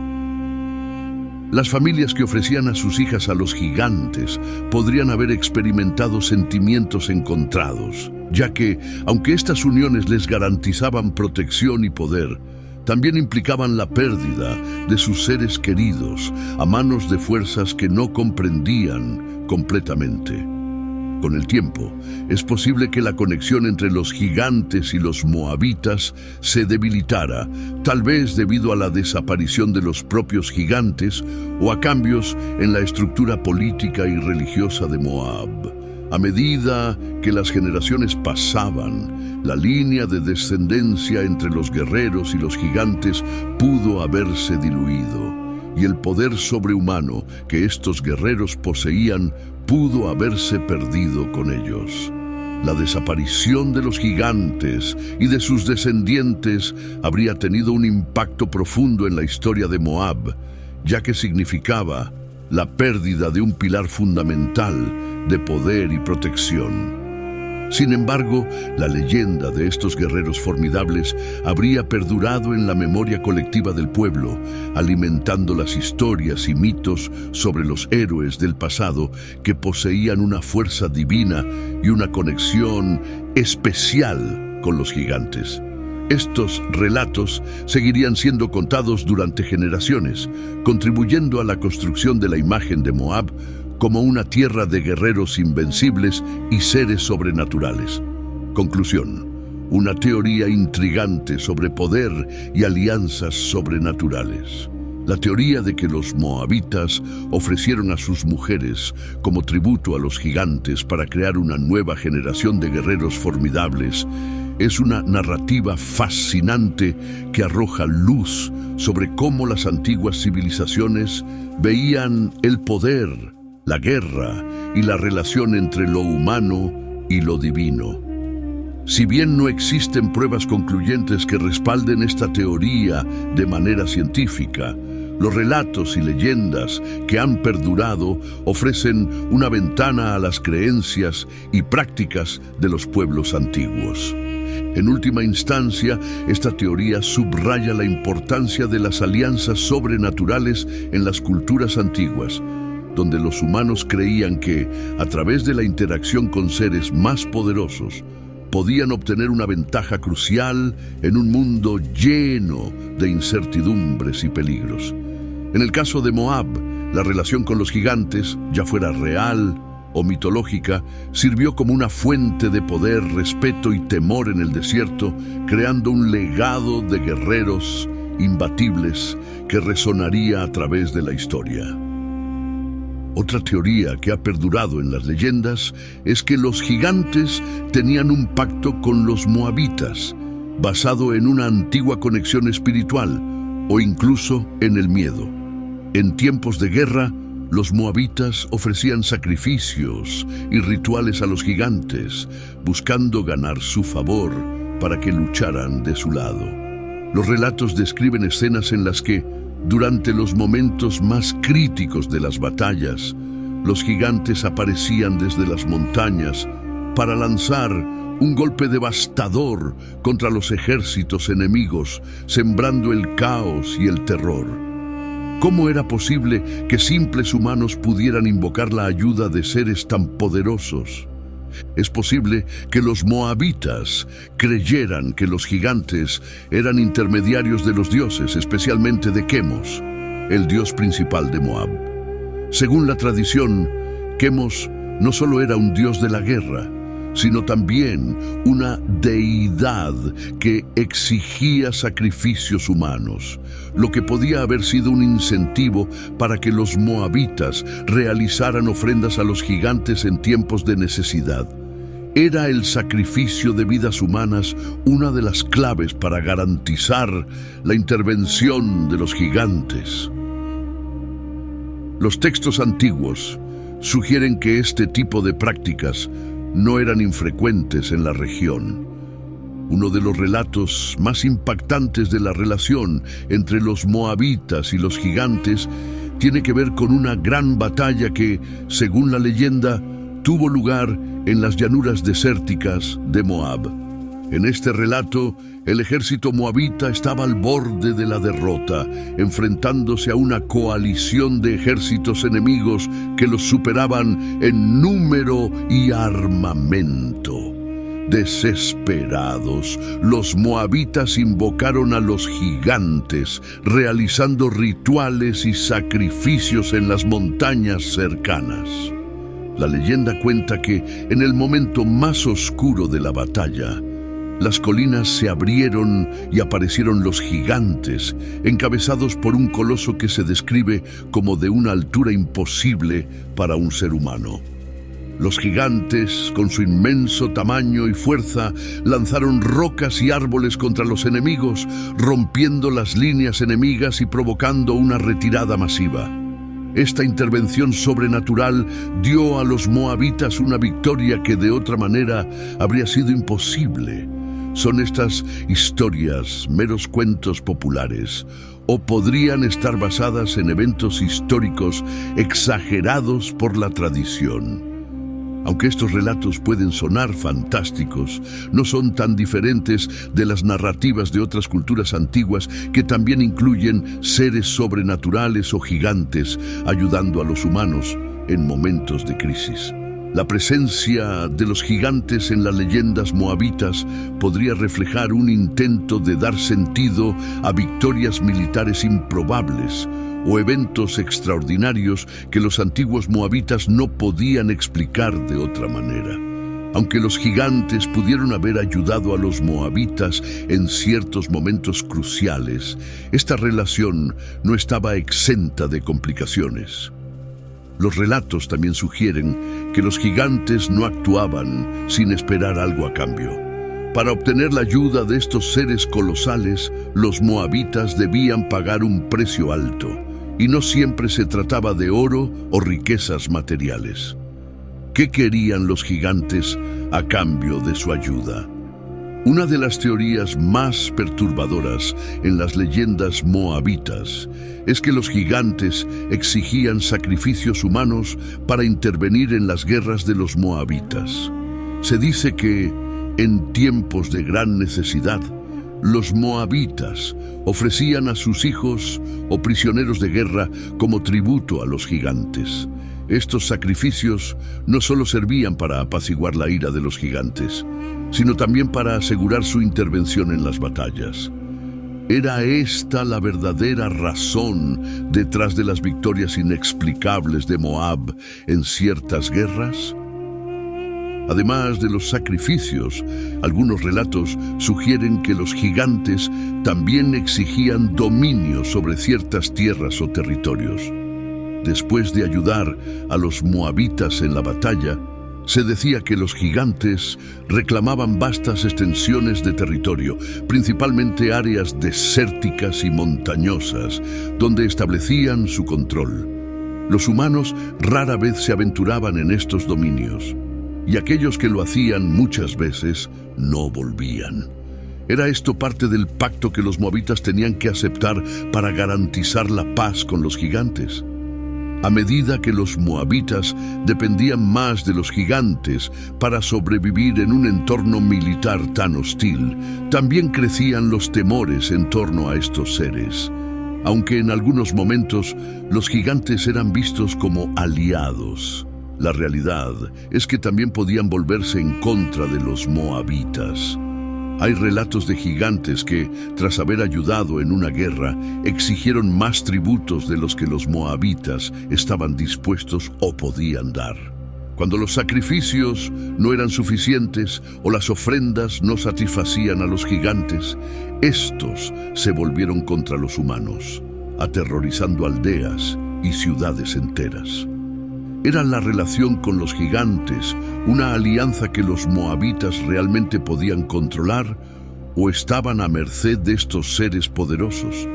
[SPEAKER 1] Las familias que ofrecían a sus hijas a los gigantes podrían haber experimentado sentimientos encontrados, ya que, aunque estas uniones les garantizaban protección y poder, también implicaban la pérdida de sus seres queridos a manos de fuerzas que no comprendían completamente. Con el tiempo, es posible que la conexión entre los gigantes y los moabitas se debilitara, tal vez debido a la desaparición de los propios gigantes o a cambios en la estructura política y religiosa de Moab. A medida que las generaciones pasaban, la línea de descendencia entre los guerreros y los gigantes pudo haberse diluido, y el poder sobrehumano que estos guerreros poseían pudo haberse perdido con ellos. La desaparición de los gigantes y de sus descendientes habría tenido un impacto profundo en la historia de Moab, ya que significaba la pérdida de un pilar fundamental de poder y protección. Sin embargo, la leyenda de estos guerreros formidables habría perdurado en la memoria colectiva del pueblo, alimentando las historias y mitos sobre los héroes del pasado que poseían una fuerza divina y una conexión especial con los gigantes. Estos relatos seguirían siendo contados durante generaciones, contribuyendo a la construcción de la imagen de Moab como una tierra de guerreros invencibles y seres sobrenaturales. Conclusión: una teoría intrigante sobre poder y alianzas sobrenaturales. La teoría de que los moabitas ofrecieron a sus mujeres como tributo a los gigantes para crear una nueva generación de guerreros formidables es una narrativa fascinante que arroja luz sobre cómo las antiguas civilizaciones veían el poder, la guerra y la relación entre lo humano y lo divino. Si bien no existen pruebas concluyentes que respalden esta teoría de manera científica, los relatos y leyendas que han perdurado ofrecen una ventana a las creencias y prácticas de los pueblos antiguos. En última instancia, esta teoría subraya la importancia de las alianzas sobrenaturales en las culturas antiguas, donde los humanos creían que, a través de la interacción con seres más poderosos, podían obtener una ventaja crucial en un mundo lleno de incertidumbres y peligros. En el caso de Moab, la relación con los gigantes, ya fuera real o mitológica, sirvió como una fuente de poder, respeto y temor en el desierto, creando un legado de guerreros imbatibles que resonaría a través de la historia. Otra teoría que ha perdurado en las leyendas es que los gigantes tenían un pacto con los moabitas, basado en una antigua conexión espiritual o incluso en el miedo. En tiempos de guerra, los moabitas ofrecían sacrificios y rituales a los gigantes, buscando ganar su favor para que lucharan de su lado. Los relatos describen escenas en las que, durante los momentos más críticos de las batallas, los gigantes aparecían desde las montañas para lanzar un golpe devastador contra los ejércitos enemigos, sembrando el caos y el terror. ¿Cómo era posible que simples humanos pudieran invocar la ayuda de seres tan poderosos? Es posible que los moabitas creyeran que los gigantes eran intermediarios de los dioses, especialmente de Quemos, el dios principal de Moab. Según la tradición, Quemos no solo era un dios de la guerra, sino también una deidad que exigía sacrificios humanos, lo que podía haber sido un incentivo para que los moabitas realizaran ofrendas a los gigantes en tiempos de necesidad. ¿Era el sacrificio de vidas humanas una de las claves para garantizar la intervención de los gigantes? Los textos antiguos sugieren que este tipo de prácticas no eran infrecuentes en la región. Uno de los relatos más impactantes de la relación entre los moabitas y los gigantes tiene que ver con una gran batalla que, según la leyenda, tuvo lugar en las llanuras desérticas de Moab. En este relato, el ejército moabita estaba al borde de la derrota, enfrentándose a una coalición de ejércitos enemigos que los superaban en número y armamento. Desesperados, los moabitas invocaron a los gigantes, realizando rituales y sacrificios en las montañas cercanas. La leyenda cuenta que, en el momento más oscuro de la batalla, las colinas se abrieron y aparecieron los gigantes, encabezados por un coloso que se describe como de una altura imposible para un ser humano. Los gigantes, con su inmenso tamaño y fuerza, lanzaron rocas y árboles contra los enemigos, rompiendo las líneas enemigas y provocando una retirada masiva. Esta intervención sobrenatural dio a los moabitas una victoria que de otra manera habría sido imposible. ¿Son estas historias meros cuentos populares o podrían estar basadas en eventos históricos exagerados por la tradición? Aunque estos relatos pueden sonar fantásticos, no son tan diferentes de las narrativas de otras culturas antiguas que también incluyen seres sobrenaturales o gigantes ayudando a los humanos en momentos de crisis. La presencia de los gigantes en las leyendas moabitas podría reflejar un intento de dar sentido a victorias militares improbables o eventos extraordinarios que los antiguos moabitas no podían explicar de otra manera. Aunque los gigantes pudieron haber ayudado a los moabitas en ciertos momentos cruciales, esta relación no estaba exenta de complicaciones. Los relatos también sugieren que los gigantes no actuaban sin esperar algo a cambio. Para obtener la ayuda de estos seres colosales, los moabitas debían pagar un precio alto, y no siempre se trataba de oro o riquezas materiales. ¿Qué querían los gigantes a cambio de su ayuda? Una de las teorías más perturbadoras en las leyendas moabitas es que los gigantes exigían sacrificios humanos para intervenir en las guerras de los moabitas. Se dice que, en tiempos de gran necesidad, los moabitas ofrecían a sus hijos o prisioneros de guerra como tributo a los gigantes. Estos sacrificios no solo servían para apaciguar la ira de los gigantes, sino también para asegurar su intervención en las batallas. ¿Era esta la verdadera razón detrás de las victorias inexplicables de Moab en ciertas guerras? Además de los sacrificios, algunos relatos sugieren que los gigantes también exigían dominio sobre ciertas tierras o territorios. Después de ayudar a los moabitas en la batalla, se decía que los gigantes reclamaban vastas extensiones de territorio, principalmente áreas desérticas y montañosas, donde establecían su control. Los humanos rara vez se aventuraban en estos dominios, y aquellos que lo hacían muchas veces no volvían. ¿Era esto parte del pacto que los moabitas tenían que aceptar para garantizar la paz con los gigantes? A medida que los moabitas dependían más de los gigantes para sobrevivir en un entorno militar tan hostil, también crecían los temores en torno a estos seres. Aunque en algunos momentos los gigantes eran vistos como aliados, la realidad es que también podían volverse en contra de los moabitas. Hay relatos de gigantes que, tras haber ayudado en una guerra, exigieron más tributos de los que los moabitas estaban dispuestos o podían dar. Cuando los sacrificios no eran suficientes o las ofrendas no satisfacían a los gigantes, estos se volvieron contra los humanos, aterrorizando aldeas y ciudades enteras. ¿Era la relación con los gigantes una alianza que los moabitas realmente podían controlar o estaban a merced de estos seres poderosos?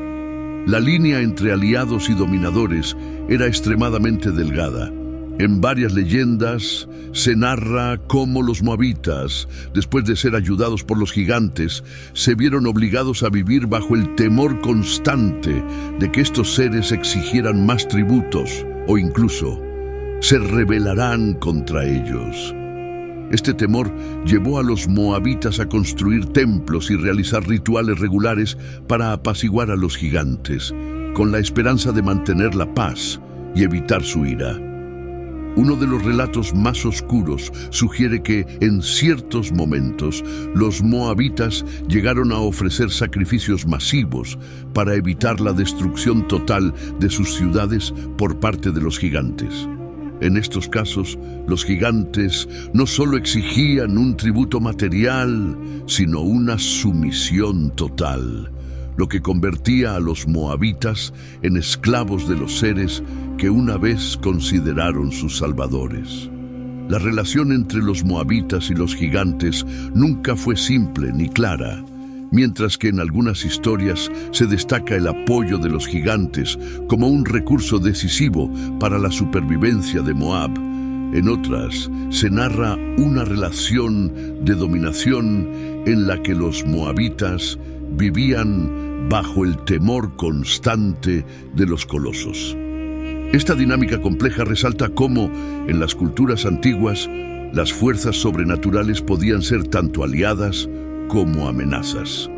[SPEAKER 1] La línea entre aliados y dominadores era extremadamente delgada. En varias leyendas se narra cómo los moabitas, después de ser ayudados por los gigantes, se vieron obligados a vivir bajo el temor constante de que estos seres exigieran más tributos o incluso se rebelarán contra ellos. Este temor llevó a los moabitas a construir templos y realizar rituales regulares para apaciguar a los gigantes, con la esperanza de mantener la paz y evitar su ira. Uno de los relatos más oscuros sugiere que, en ciertos momentos, los moabitas llegaron a ofrecer sacrificios masivos para evitar la destrucción total de sus ciudades por parte de los gigantes. En estos casos, los gigantes no solo exigían un tributo material, sino una sumisión total, lo que convertía a los moabitas en esclavos de los seres que una vez consideraron sus salvadores. La relación entre los moabitas y los gigantes nunca fue simple ni clara. Mientras que en algunas historias se destaca el apoyo de los gigantes como un recurso decisivo para la supervivencia de Moab, en otras se narra una relación de dominación en la que los moabitas vivían bajo el temor constante de los colosos. Esta dinámica compleja resalta cómo, en las culturas antiguas, Las fuerzas sobrenaturales podían ser tanto aliadas como amenazas.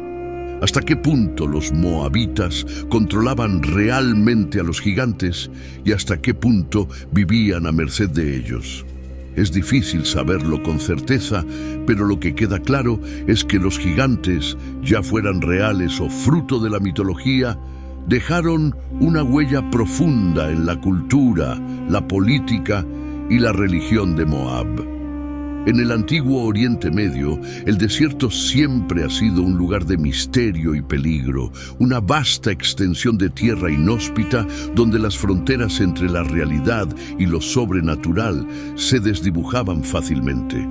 [SPEAKER 1] ¿Hasta qué punto los moabitas controlaban realmente a los gigantes y hasta qué punto vivían a merced de ellos? Es difícil saberlo con certeza, pero lo que queda claro es que los gigantes, ya fueran reales o fruto de la mitología, dejaron una huella profunda en la cultura, la política y la religión de Moab. En el antiguo Oriente Medio, el desierto siempre ha sido un lugar de misterio y peligro, una vasta extensión de tierra inhóspita donde las fronteras entre la realidad y lo sobrenatural se desdibujaban fácilmente.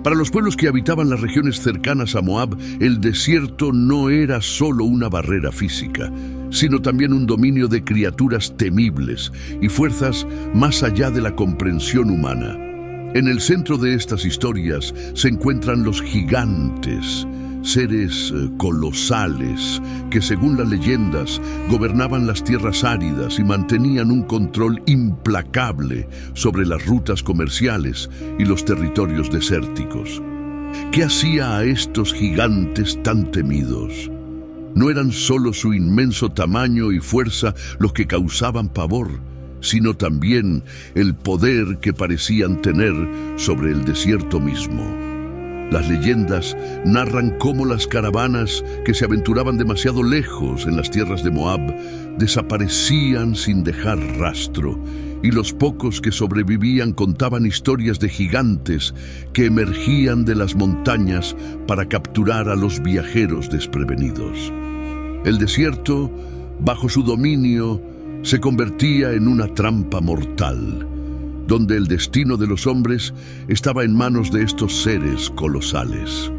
[SPEAKER 1] Para los pueblos que habitaban las regiones cercanas a Moab, el desierto no era solo una barrera física, sino también un dominio de criaturas temibles y fuerzas más allá de la comprensión humana. En el centro de estas historias se encuentran los gigantes, seres colosales que, según las leyendas, gobernaban las tierras áridas y mantenían un control implacable sobre las rutas comerciales y los territorios desérticos. ¿Qué hacía a estos gigantes tan temidos? No eran solo su inmenso tamaño y fuerza los que causaban pavor, sino también el poder que parecían tener sobre el desierto mismo. Las leyendas narran cómo las caravanas que se aventuraban demasiado lejos en las tierras de Moab desaparecían sin dejar rastro, y los pocos que sobrevivían contaban historias de gigantes que emergían de las montañas para capturar a los viajeros desprevenidos. El desierto, bajo su dominio, se convertía en una trampa mortal, donde el destino de los hombres estaba en manos de estos seres colosales.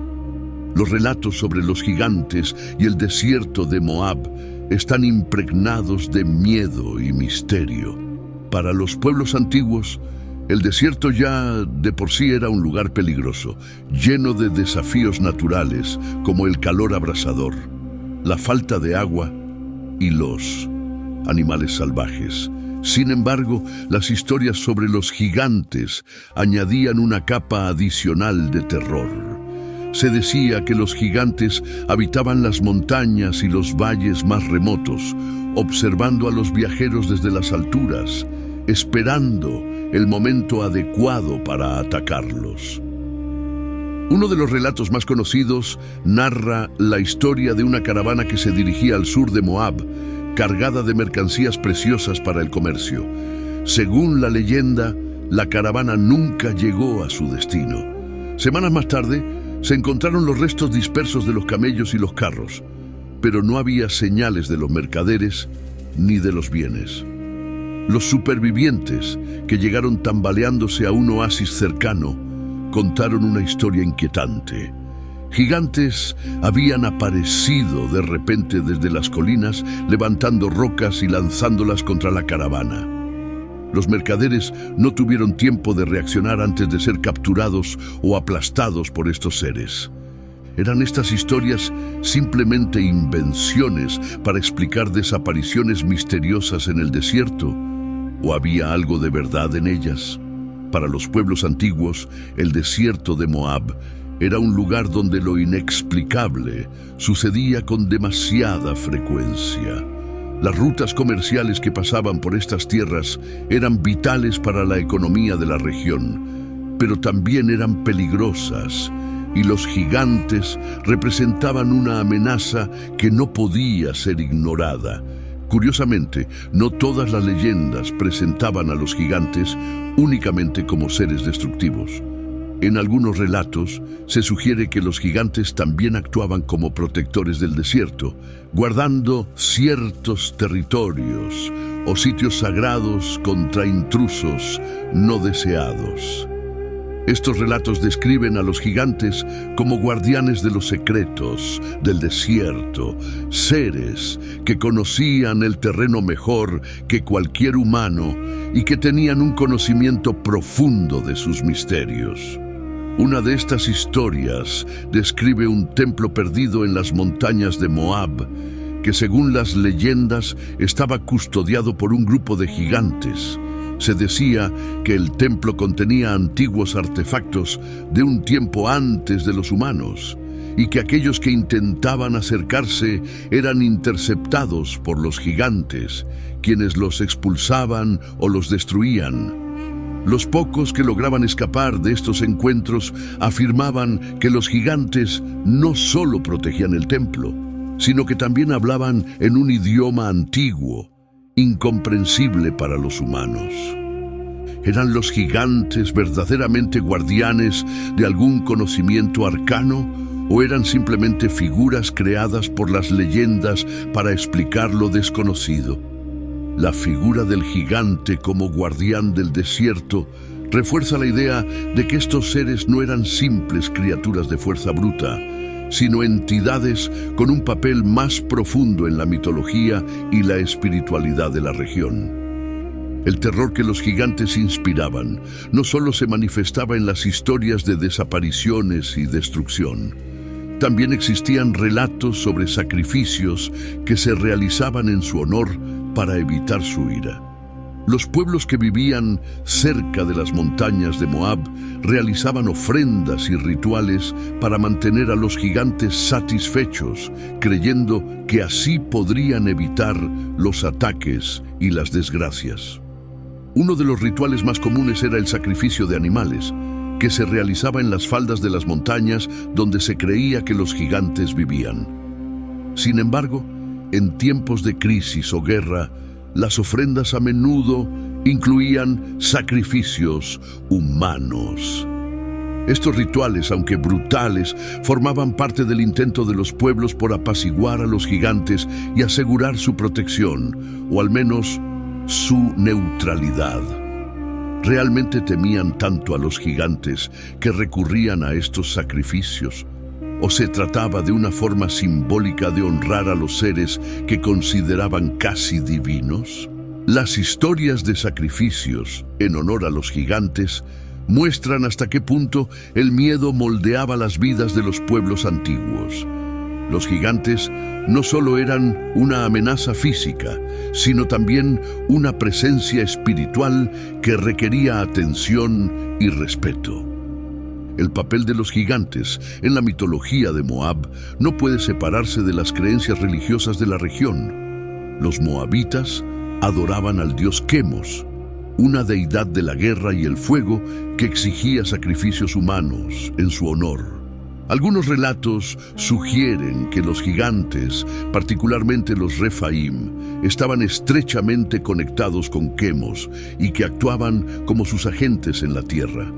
[SPEAKER 1] Los relatos sobre los gigantes y el desierto de Moab están impregnados de miedo y misterio. Para los pueblos antiguos, el desierto ya de por sí era un lugar peligroso, lleno de desafíos naturales como el calor abrasador, la falta de agua y los animales salvajes. Sin embargo, las historias sobre los gigantes añadían una capa adicional de terror. Se decía que los gigantes habitaban las montañas y los valles más remotos, observando a los viajeros desde las alturas, esperando el momento adecuado para atacarlos. Uno de los relatos más conocidos narra la historia de una caravana que se dirigía al sur de Moab, cargada de mercancías preciosas para el comercio. Según la leyenda, la caravana nunca llegó a su destino. Semanas más tarde, se encontraron los restos dispersos de los camellos y los carros, pero no había señales de los mercaderes ni de los bienes. Los supervivientes, que llegaron tambaleándose a un oasis cercano, contaron una historia inquietante. Gigantes habían aparecido de repente desde las colinas, levantando rocas y lanzándolas contra la caravana. Los mercaderes no tuvieron tiempo de reaccionar antes de ser capturados o aplastados por estos seres. ¿Eran estas historias simplemente invenciones para explicar desapariciones misteriosas en el desierto? ¿O había algo de verdad en ellas? Para los pueblos antiguos, el desierto de Moab era un lugar donde lo inexplicable sucedía con demasiada frecuencia. Las rutas comerciales que pasaban por estas tierras eran vitales para la economía de la región, pero también eran peligrosas, y los gigantes representaban una amenaza que no podía ser ignorada. Curiosamente, no todas las leyendas presentaban a los gigantes únicamente como seres destructivos. En algunos relatos se sugiere que los gigantes también actuaban como protectores del desierto, guardando ciertos territorios o sitios sagrados contra intrusos no deseados. Estos relatos describen a los gigantes como guardianes de los secretos del desierto, seres que conocían el terreno mejor que cualquier humano y que tenían un conocimiento profundo de sus misterios. Una de estas historias describe un templo perdido en las montañas de Moab, que según las leyendas estaba custodiado por un grupo de gigantes. Se decía que el templo contenía antiguos artefactos de un tiempo antes de los humanos y que aquellos que intentaban acercarse eran interceptados por los gigantes, quienes los expulsaban o los destruían. Los pocos que lograban escapar de estos encuentros afirmaban que los gigantes no solo protegían el templo, sino que también hablaban en un idioma antiguo, incomprensible para los humanos. ¿Eran los gigantes verdaderamente guardianes de algún conocimiento arcano o eran simplemente figuras creadas por las leyendas para explicar lo desconocido? La figura del gigante como guardián del desierto refuerza la idea de que estos seres no eran simples criaturas de fuerza bruta, sino entidades con un papel más profundo en la mitología y la espiritualidad de la región. El terror que los gigantes inspiraban no solo se manifestaba en las historias de desapariciones y destrucción. También existían relatos sobre sacrificios que se realizaban en su honor para evitar su ira. Los pueblos que vivían cerca de las montañas de Moab realizaban ofrendas y rituales para mantener a los gigantes satisfechos, creyendo que así podrían evitar los ataques y las desgracias. Uno de los rituales más comunes era el sacrificio de animales, que se realizaba en las faldas de las montañas donde se creía que los gigantes vivían. Sin embargo, en tiempos de crisis o guerra, las ofrendas a menudo incluían sacrificios humanos. Estos rituales, aunque brutales, formaban parte del intento de los pueblos por apaciguar a los gigantes y asegurar su protección, o al menos su neutralidad. Realmente temían tanto a los gigantes que recurrían a estos sacrificios, ¿o se trataba de una forma simbólica de honrar a los seres que consideraban casi divinos? Las historias de sacrificios en honor a los gigantes muestran hasta qué punto el miedo moldeaba las vidas de los pueblos antiguos. Los gigantes no solo eran una amenaza física, sino también una presencia espiritual que requería atención y respeto. El papel de los gigantes en la mitología de Moab no puede separarse de las creencias religiosas de la región. Los moabitas adoraban al dios Quemos, una deidad de la guerra y el fuego que exigía sacrificios humanos en su honor. Algunos relatos sugieren que los gigantes, particularmente los Refaim, estaban estrechamente conectados con Quemos y que actuaban como sus agentes en la tierra.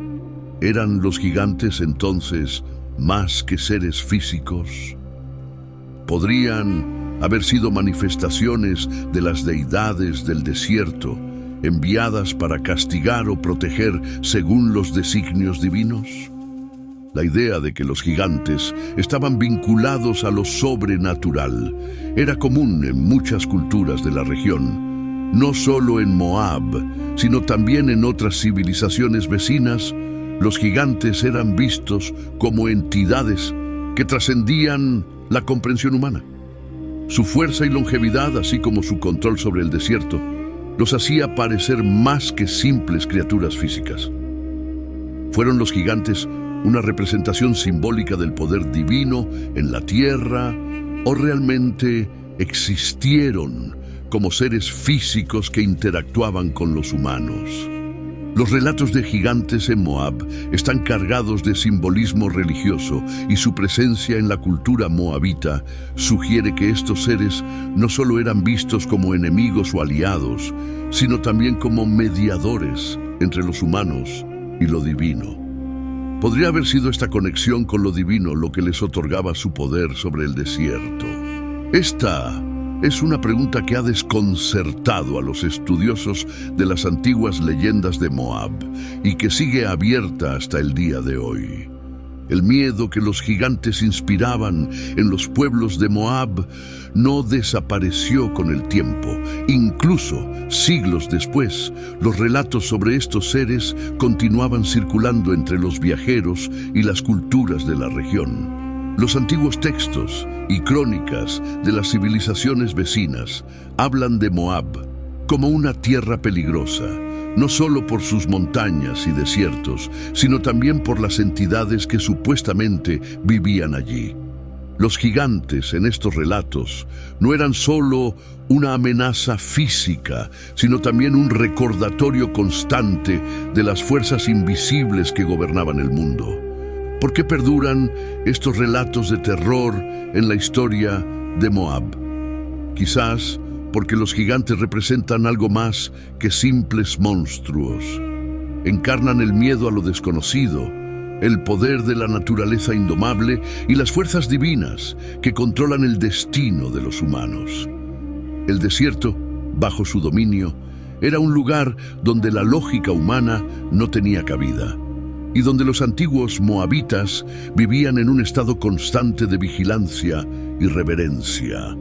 [SPEAKER 1] ¿Eran los gigantes entonces más que seres físicos? ¿Podrían haber sido manifestaciones de las deidades del desierto, enviadas para castigar o proteger según los designios divinos? La idea de que los gigantes estaban vinculados a lo sobrenatural era común en muchas culturas de la región, no solo en Moab, sino también en otras civilizaciones vecinas. Los gigantes eran vistos como entidades que trascendían la comprensión humana. Su fuerza y longevidad, así como su control sobre el desierto, los hacía parecer más que simples criaturas físicas. ¿Fueron los gigantes una representación simbólica del poder divino en la tierra, o realmente existieron como seres físicos que interactuaban con los humanos? Los relatos de gigantes en Moab están cargados de simbolismo religioso y su presencia en la cultura moabita sugiere que estos seres no solo eran vistos como enemigos o aliados, sino también como mediadores entre los humanos y lo divino. ¿Podría haber sido esta conexión con lo divino lo que les otorgaba su poder sobre el desierto? Esta es una pregunta que ha desconcertado a los estudiosos de las antiguas leyendas de Moab y que sigue abierta hasta el día de hoy. El miedo que los gigantes inspiraban en los pueblos de Moab no desapareció con el tiempo. Incluso siglos después, los relatos sobre estos seres continuaban circulando entre los viajeros y las culturas de la región. Los antiguos textos y crónicas de las civilizaciones vecinas hablan de Moab como una tierra peligrosa, no solo por sus montañas y desiertos, sino también por las entidades que supuestamente vivían allí. Los gigantes en estos relatos no eran solo una amenaza física, sino también un recordatorio constante de las fuerzas invisibles que gobernaban el mundo. ¿Por qué perduran estos relatos de terror en la historia de Moab? Quizás porque los gigantes representan algo más que simples monstruos. Encarnan el miedo a lo desconocido, el poder de la naturaleza indomable y las fuerzas divinas que controlan el destino de los humanos. El desierto, bajo su dominio, era un lugar donde la lógica humana no tenía cabida y donde los antiguos moabitas vivían en un estado constante de vigilancia y reverencia.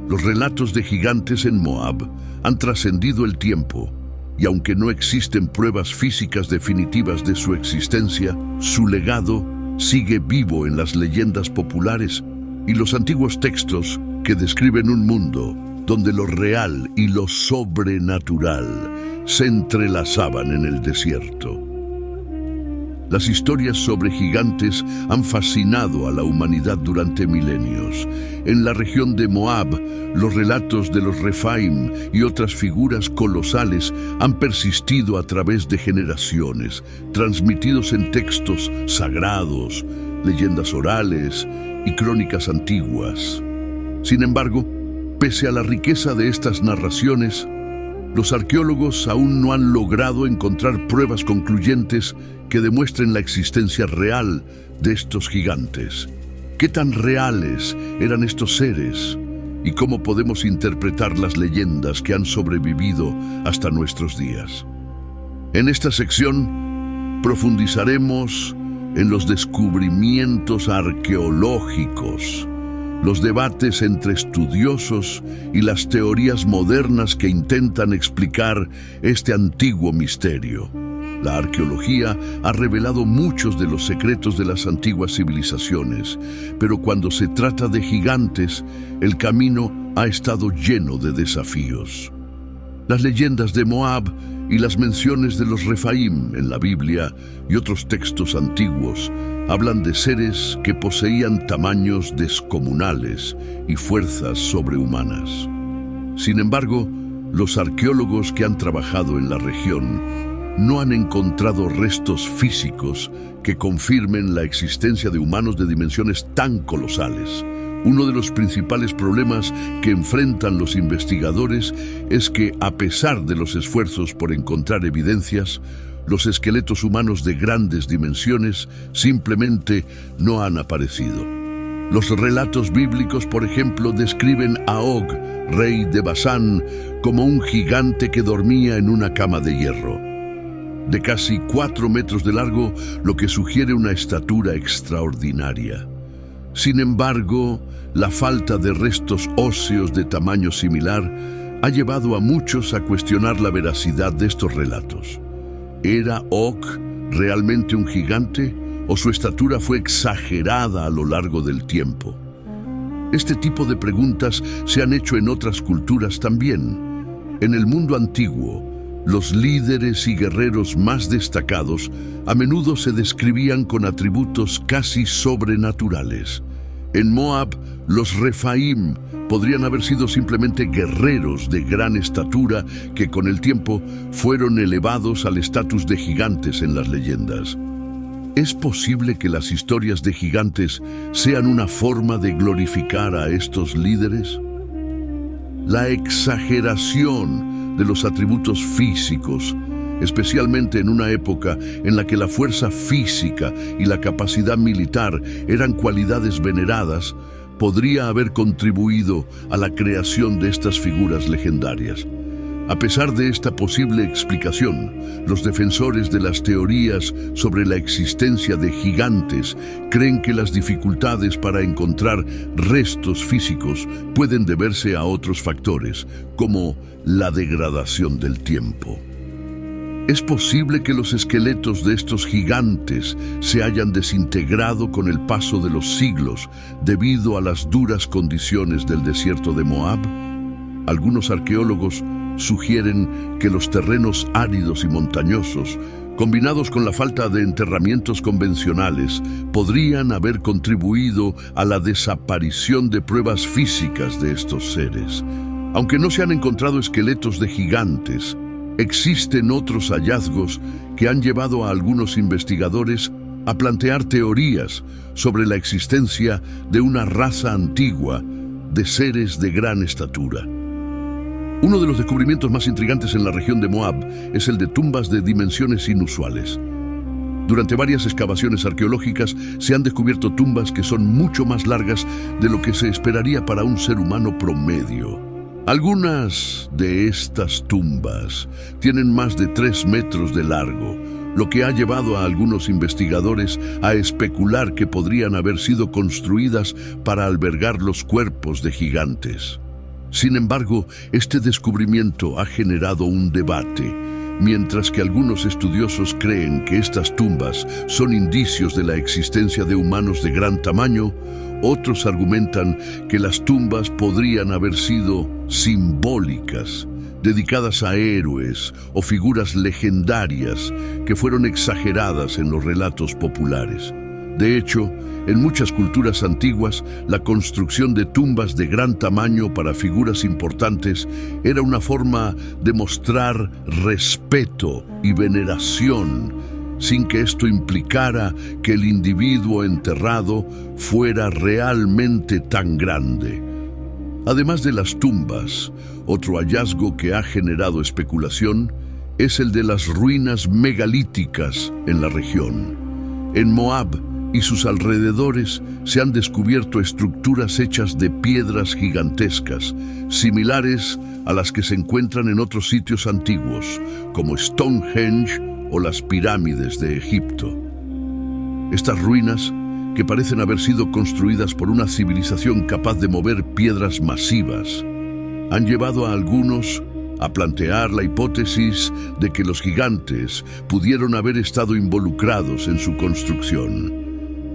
[SPEAKER 1] Los relatos de gigantes en Moab han trascendido el tiempo, y aunque no existen pruebas físicas definitivas de su existencia, su legado sigue vivo en las leyendas populares y los antiguos textos que describen un mundo donde lo real y lo sobrenatural se entrelazaban en el desierto. Las historias sobre gigantes han fascinado a la humanidad durante milenios. En la región de Moab, los relatos de los Refaim y otras figuras colosales han persistido a través de generaciones, transmitidos en textos sagrados, leyendas orales y crónicas antiguas. Sin embargo, pese a la riqueza de estas narraciones, los arqueólogos aún no han logrado encontrar pruebas concluyentes que demuestren la existencia real de estos gigantes. ¿Qué tan reales eran estos seres? ¿Y cómo podemos interpretar las leyendas que han sobrevivido hasta nuestros días? En esta sección profundizaremos en los descubrimientos arqueológicos, los debates entre estudiosos y las teorías modernas que intentan explicar este antiguo misterio. La arqueología ha revelado muchos de los secretos de las antiguas civilizaciones, pero cuando se trata de gigantes, el camino ha estado lleno de desafíos. Las leyendas de Moab y las menciones de los Refaim en la Biblia y otros textos antiguos hablan de seres que poseían tamaños descomunales y fuerzas sobrehumanas. Sin embargo, los arqueólogos que han trabajado en la región no han encontrado restos físicos que confirmen la existencia de humanos de dimensiones tan colosales. Uno de los principales problemas que enfrentan los investigadores es que, a pesar de los esfuerzos por encontrar evidencias, los esqueletos humanos de grandes dimensiones simplemente no han aparecido. Los relatos bíblicos, por ejemplo, describen a Og, rey de Basán, como un gigante que dormía en una cama de hierro, de casi 4 metros de largo, lo que sugiere una estatura extraordinaria. Sin embargo, la falta de restos óseos de tamaño similar ha llevado a muchos a cuestionar la veracidad de estos relatos. ¿Era Og realmente un gigante o su estatura fue exagerada a lo largo del tiempo? Este tipo de preguntas se han hecho en otras culturas también. En el mundo antiguo, los líderes y guerreros más destacados a menudo se describían con atributos casi sobrenaturales. En Moab, los Refaim podrían haber sido simplemente guerreros de gran estatura que con el tiempo fueron elevados al estatus de gigantes en las leyendas. ¿Es posible que las historias de gigantes sean una forma de glorificar a estos líderes? La exageración de los atributos físicos, especialmente en una época en la que la fuerza física y la capacidad militar eran cualidades veneradas, podría haber contribuido a la creación de estas figuras legendarias. A pesar de esta posible explicación, los defensores de las teorías sobre la existencia de gigantes creen que las dificultades para encontrar restos físicos pueden deberse a otros factores, como la degradación del tiempo. ¿Es posible que los esqueletos de estos gigantes se hayan desintegrado con el paso de los siglos debido a las duras condiciones del desierto de Moab? Algunos arqueólogos sugieren que los terrenos áridos y montañosos, combinados con la falta de enterramientos convencionales, podrían haber contribuido a la desaparición de pruebas físicas de estos seres. Aunque no se han encontrado esqueletos de gigantes, existen otros hallazgos que han llevado a algunos investigadores a plantear teorías sobre la existencia de una raza antigua de seres de gran estatura. Uno de los descubrimientos más intrigantes en la región de Moab es el de tumbas de dimensiones inusuales. Durante varias excavaciones arqueológicas se han descubierto tumbas que son mucho más largas de lo que se esperaría para un ser humano promedio. Algunas de estas tumbas tienen más de 3 metros de largo, lo que ha llevado a algunos investigadores a especular que podrían haber sido construidas para albergar los cuerpos de gigantes. Sin embargo, este descubrimiento ha generado un debate. Mientras que algunos estudiosos creen que estas tumbas son indicios de la existencia de humanos de gran tamaño, otros argumentan que las tumbas podrían haber sido simbólicas, dedicadas a héroes o figuras legendarias que fueron exageradas en los relatos populares. De hecho, en muchas culturas antiguas, la construcción de tumbas de gran tamaño para figuras importantes era una forma de mostrar respeto y veneración, sin que esto implicara que el individuo enterrado fuera realmente tan grande. Además de las tumbas, otro hallazgo que ha generado especulación es el de las ruinas megalíticas en la región. En Moab y sus alrededores se han descubierto estructuras hechas de piedras gigantescas, similares a las que se encuentran en otros sitios antiguos, como Stonehenge o las pirámides de Egipto. Estas ruinas, que parecen haber sido construidas por una civilización capaz de mover piedras masivas, han llevado a algunos a plantear la hipótesis de que los gigantes pudieron haber estado involucrados en su construcción.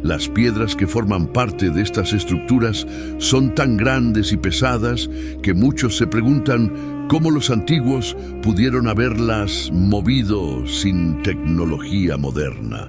[SPEAKER 1] Las piedras que forman parte de estas estructuras son tan grandes y pesadas que muchos se preguntan cómo los antiguos pudieron haberlas movido sin tecnología moderna.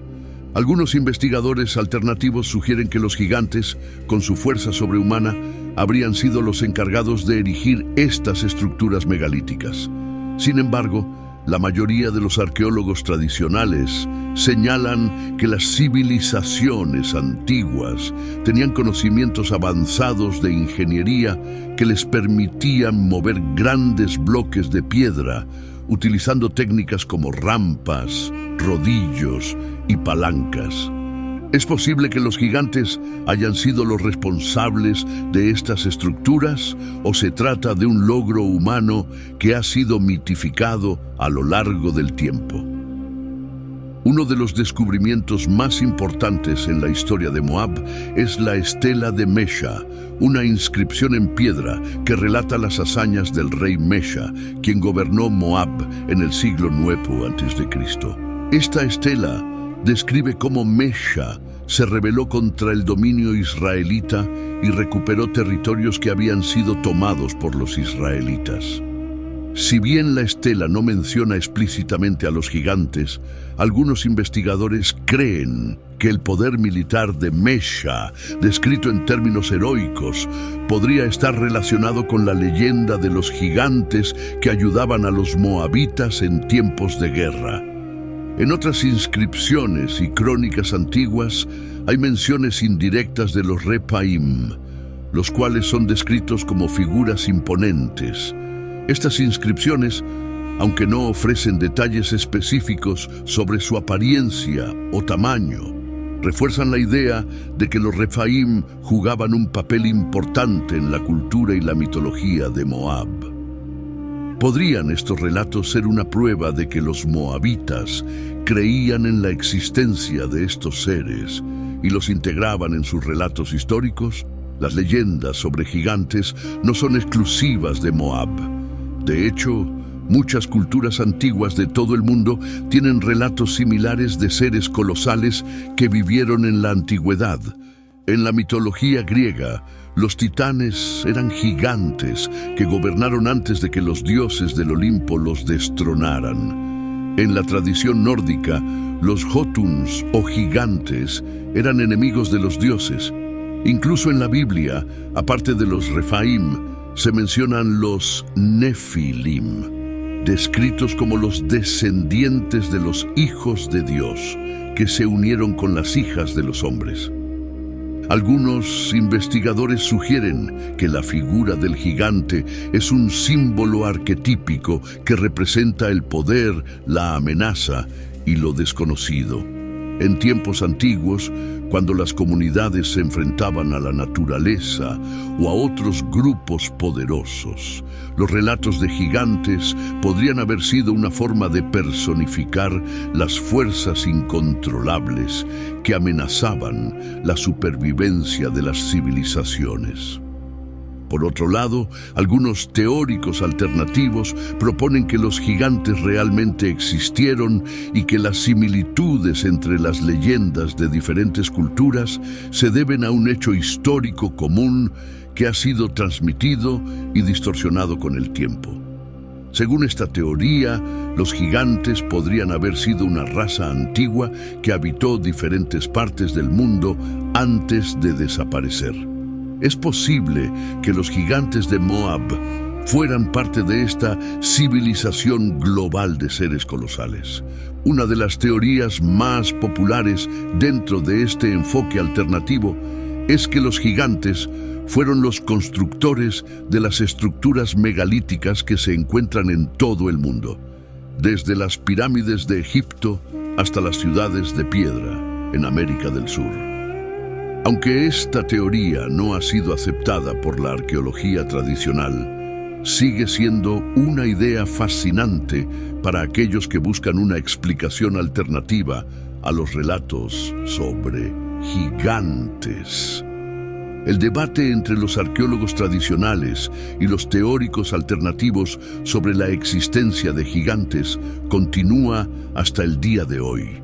[SPEAKER 1] Algunos investigadores alternativos sugieren que los gigantes, con su fuerza sobrehumana, habrían sido los encargados de erigir estas estructuras megalíticas. Sin embargo, la mayoría de los arqueólogos tradicionales señalan que las civilizaciones antiguas tenían conocimientos avanzados de ingeniería que les permitían mover grandes bloques de piedra utilizando técnicas como rampas, rodillos y palancas. ¿Es posible que los gigantes hayan sido los responsables de estas estructuras o se trata de un logro humano que ha sido mitificado a lo largo del tiempo? Uno de los descubrimientos más importantes en la historia de Moab es la Estela de Mesha, una inscripción en piedra que relata las hazañas del rey Mesha, quien gobernó Moab en el siglo IX a.C. Esta estela describe cómo Mesha se rebeló contra el dominio israelita y recuperó territorios que habían sido tomados por los israelitas. Si bien la estela no menciona explícitamente a los gigantes, algunos investigadores creen que el poder militar de Mesha, descrito en términos heroicos, podría estar relacionado con la leyenda de los gigantes que ayudaban a los moabitas en tiempos de guerra. En otras inscripciones y crónicas antiguas hay menciones indirectas de los Refaim, los cuales son descritos como figuras imponentes. Estas inscripciones, aunque no ofrecen detalles específicos sobre su apariencia o tamaño, refuerzan la idea de que los Refaim jugaban un papel importante en la cultura y la mitología de Moab. ¿Podrían estos relatos ser una prueba de que los moabitas creían en la existencia de estos seres y los integraban en sus relatos históricos? Las leyendas sobre gigantes no son exclusivas de Moab. De hecho, muchas culturas antiguas de todo el mundo tienen relatos similares de seres colosales que vivieron en la antigüedad. En la mitología griega, Los titanes eran gigantes que gobernaron antes de que los dioses del Olimpo los destronaran. En la tradición nórdica, los Jotuns o gigantes eran enemigos de los dioses. Incluso en la Biblia, aparte de los Rephaim, se mencionan los Nefilim, descritos como los descendientes de los hijos de Dios, que se unieron con las hijas de los hombres. Algunos investigadores sugieren que la figura del gigante es un símbolo arquetípico que representa el poder, la amenaza y lo desconocido. En tiempos antiguos, cuando las comunidades se enfrentaban a la naturaleza o a otros grupos poderosos, los relatos de gigantes podrían haber sido una forma de personificar las fuerzas incontrolables que amenazaban la supervivencia de las civilizaciones. Por otro lado, algunos teóricos alternativos proponen que los gigantes realmente existieron y que las similitudes entre las leyendas de diferentes culturas se deben a un hecho histórico común que ha sido transmitido y distorsionado con el tiempo. Según esta teoría, los gigantes podrían haber sido una raza antigua que habitó diferentes partes del mundo antes de desaparecer. Es posible que los gigantes de Moab fueran parte de esta civilización global de seres colosales. Una de las teorías más populares dentro de este enfoque alternativo es que los gigantes fueron los constructores de las estructuras megalíticas que se encuentran en todo el mundo, desde las pirámides de Egipto hasta las ciudades de piedra en América del Sur. Aunque esta teoría no ha sido aceptada por la arqueología tradicional, sigue siendo una idea fascinante para aquellos que buscan una explicación alternativa a los relatos sobre gigantes. El debate entre los arqueólogos tradicionales y los teóricos alternativos sobre la existencia de gigantes continúa hasta el día de hoy.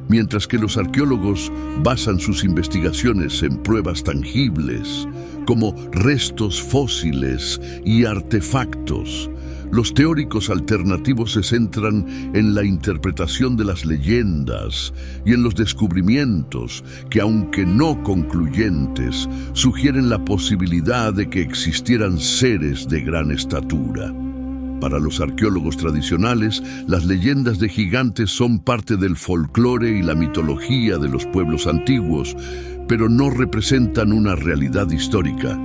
[SPEAKER 1] Mientras que los arqueólogos basan sus investigaciones en pruebas tangibles, como restos fósiles y artefactos, los teóricos alternativos se centran en la interpretación de las leyendas y en los descubrimientos que, aunque no concluyentes, sugieren la posibilidad de que existieran seres de gran estatura. Para los arqueólogos tradicionales, las leyendas de gigantes son parte del folclore y la mitología de los pueblos antiguos, pero no representan una realidad histórica.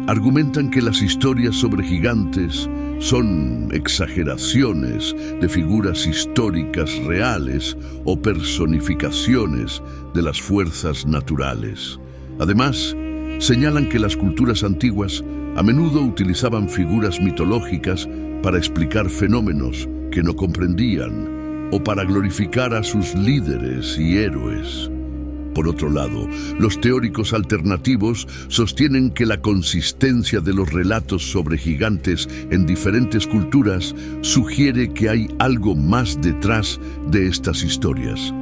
[SPEAKER 1] Argumentan que las historias sobre gigantes son exageraciones de figuras históricas reales o personificaciones de las fuerzas naturales. Además, señalan que las culturas antiguas a menudo utilizaban figuras mitológicas para explicar fenómenos que no comprendían o para glorificar a sus líderes y héroes. Por otro lado, los teóricos alternativos sostienen que la consistencia de los relatos sobre gigantes en diferentes culturas sugiere que hay algo más detrás de estas historias.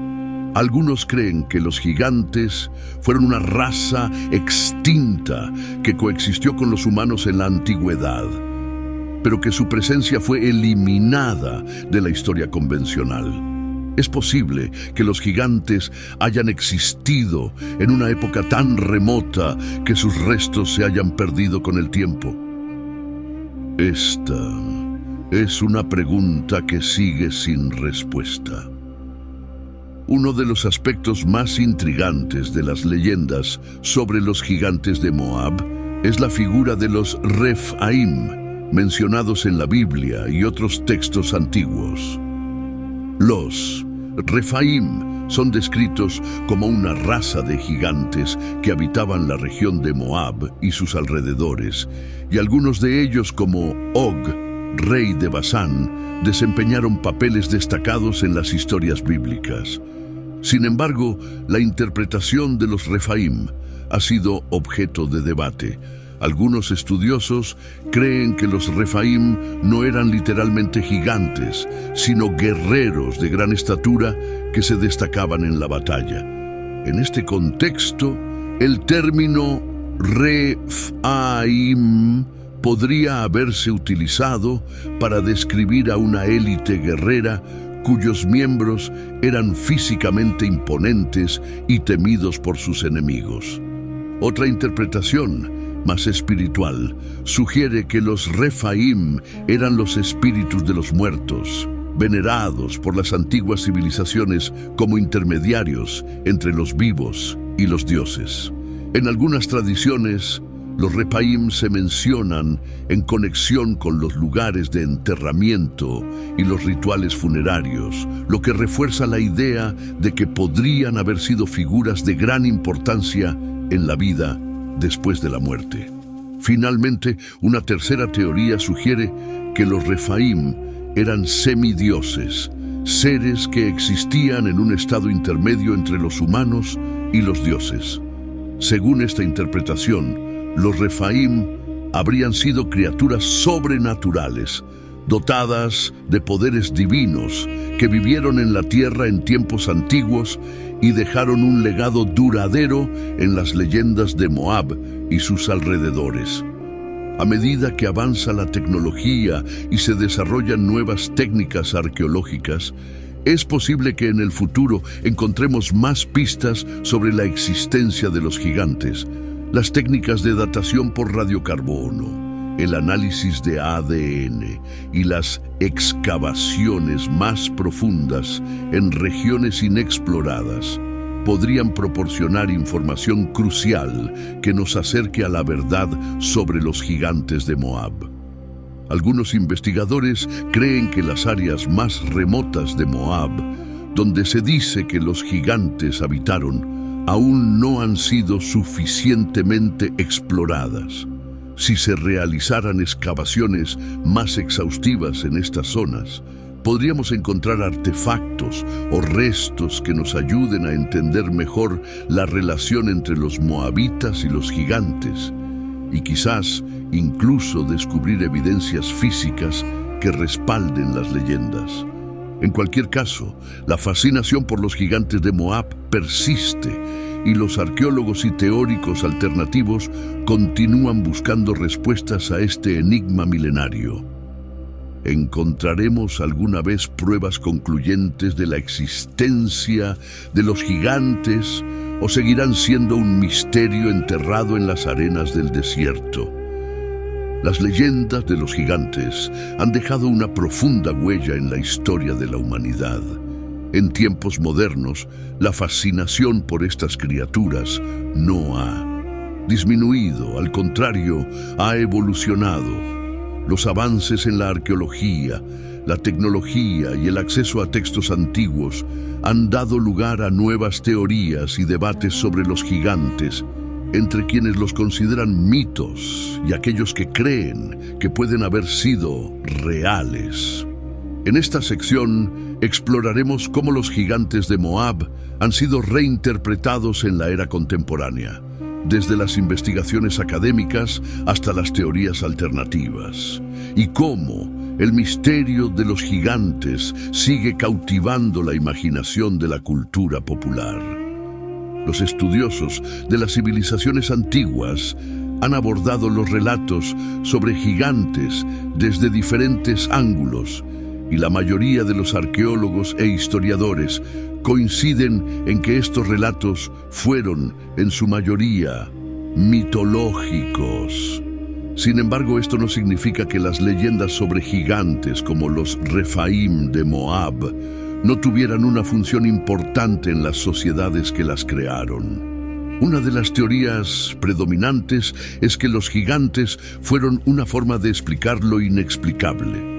[SPEAKER 1] Algunos creen que los gigantes fueron una raza extinta que coexistió con los humanos en la antigüedad, pero que su presencia fue eliminada de la historia convencional. Es posible que los gigantes hayan existido en una época tan remota que sus restos se hayan perdido con el tiempo. Esta es una pregunta que sigue sin respuesta. Uno de los aspectos más intrigantes de las leyendas sobre los gigantes de Moab es la figura de los Rephaim, mencionados en la Biblia y otros textos antiguos. Los Rephaim son descritos como una raza de gigantes que habitaban la región de Moab y sus alrededores, y algunos de ellos, como Og, rey de Basán, desempeñaron papeles destacados en las historias bíblicas. Sin embargo, la interpretación de los Rephaim ha sido objeto de debate. Algunos estudiosos creen que los Rephaim no eran literalmente gigantes, sino guerreros de gran estatura que se destacaban en la batalla. En este contexto, el término Rephaim podría haberse utilizado para describir a una élite guerrera cuyos miembros eran físicamente imponentes y temidos por sus enemigos. Otra interpretación, más espiritual, sugiere que los Rephaim eran los espíritus de los muertos, venerados por las antiguas civilizaciones como intermediarios entre los vivos y los dioses. En algunas tradiciones, los Rephaim se mencionan en conexión con los lugares de enterramiento y los rituales funerarios, lo que refuerza la idea de que podrían haber sido figuras de gran importancia en la vida después de la muerte. Finalmente, una tercera teoría sugiere que los Rephaim eran semidioses, seres que existían en un estado intermedio entre los humanos y los dioses. Según esta interpretación, los Rephaim habrían sido criaturas sobrenaturales, dotadas de poderes divinos, que vivieron en la tierra en tiempos antiguos y dejaron un legado duradero en las leyendas de Moab y sus alrededores. A medida que avanza la tecnología y se desarrollan nuevas técnicas arqueológicas, es posible que en el futuro encontremos más pistas sobre la existencia de los gigantes. Las técnicas de datación por radiocarbono, el análisis de ADN y las excavaciones más profundas en regiones inexploradas podrían proporcionar información crucial que nos acerque a la verdad sobre los gigantes de Moab. Algunos investigadores creen que las áreas más remotas de Moab, donde se dice que los gigantes habitaron, aún no han sido suficientemente exploradas. Si se realizaran excavaciones más exhaustivas en estas zonas, podríamos encontrar artefactos o restos que nos ayuden a entender mejor la relación entre los moabitas y los gigantes, y quizás incluso descubrir evidencias físicas que respalden las leyendas. En cualquier caso, la fascinación por los gigantes de Moab persiste y los arqueólogos y teóricos alternativos continúan buscando respuestas a este enigma milenario. ¿Encontraremos alguna vez pruebas concluyentes de la existencia de los gigantes o seguirán siendo un misterio enterrado en las arenas del desierto? Las leyendas de los gigantes han dejado una profunda huella en la historia de la humanidad. En tiempos modernos, la fascinación por estas criaturas no ha disminuido, al contrario, ha evolucionado. Los avances en la arqueología, la tecnología y el acceso a textos antiguos han dado lugar a nuevas teorías y debates sobre los gigantes, entre quienes los consideran mitos y aquellos que creen que pueden haber sido reales. En esta sección exploraremos cómo los gigantes de Moab han sido reinterpretados en la era contemporánea, desde las investigaciones académicas hasta las teorías alternativas, y cómo el misterio de los gigantes sigue cautivando la imaginación de la cultura popular. Los estudiosos de las civilizaciones antiguas han abordado los relatos sobre gigantes desde diferentes ángulos, y la mayoría de los arqueólogos e historiadores coinciden en que estos relatos fueron, en su mayoría, mitológicos. Sin embargo, esto no significa que las leyendas sobre gigantes como los Rephaim de Moab no tuvieran una función importante en las sociedades que las crearon. Una de las teorías predominantes es que los gigantes fueron una forma de explicar lo inexplicable.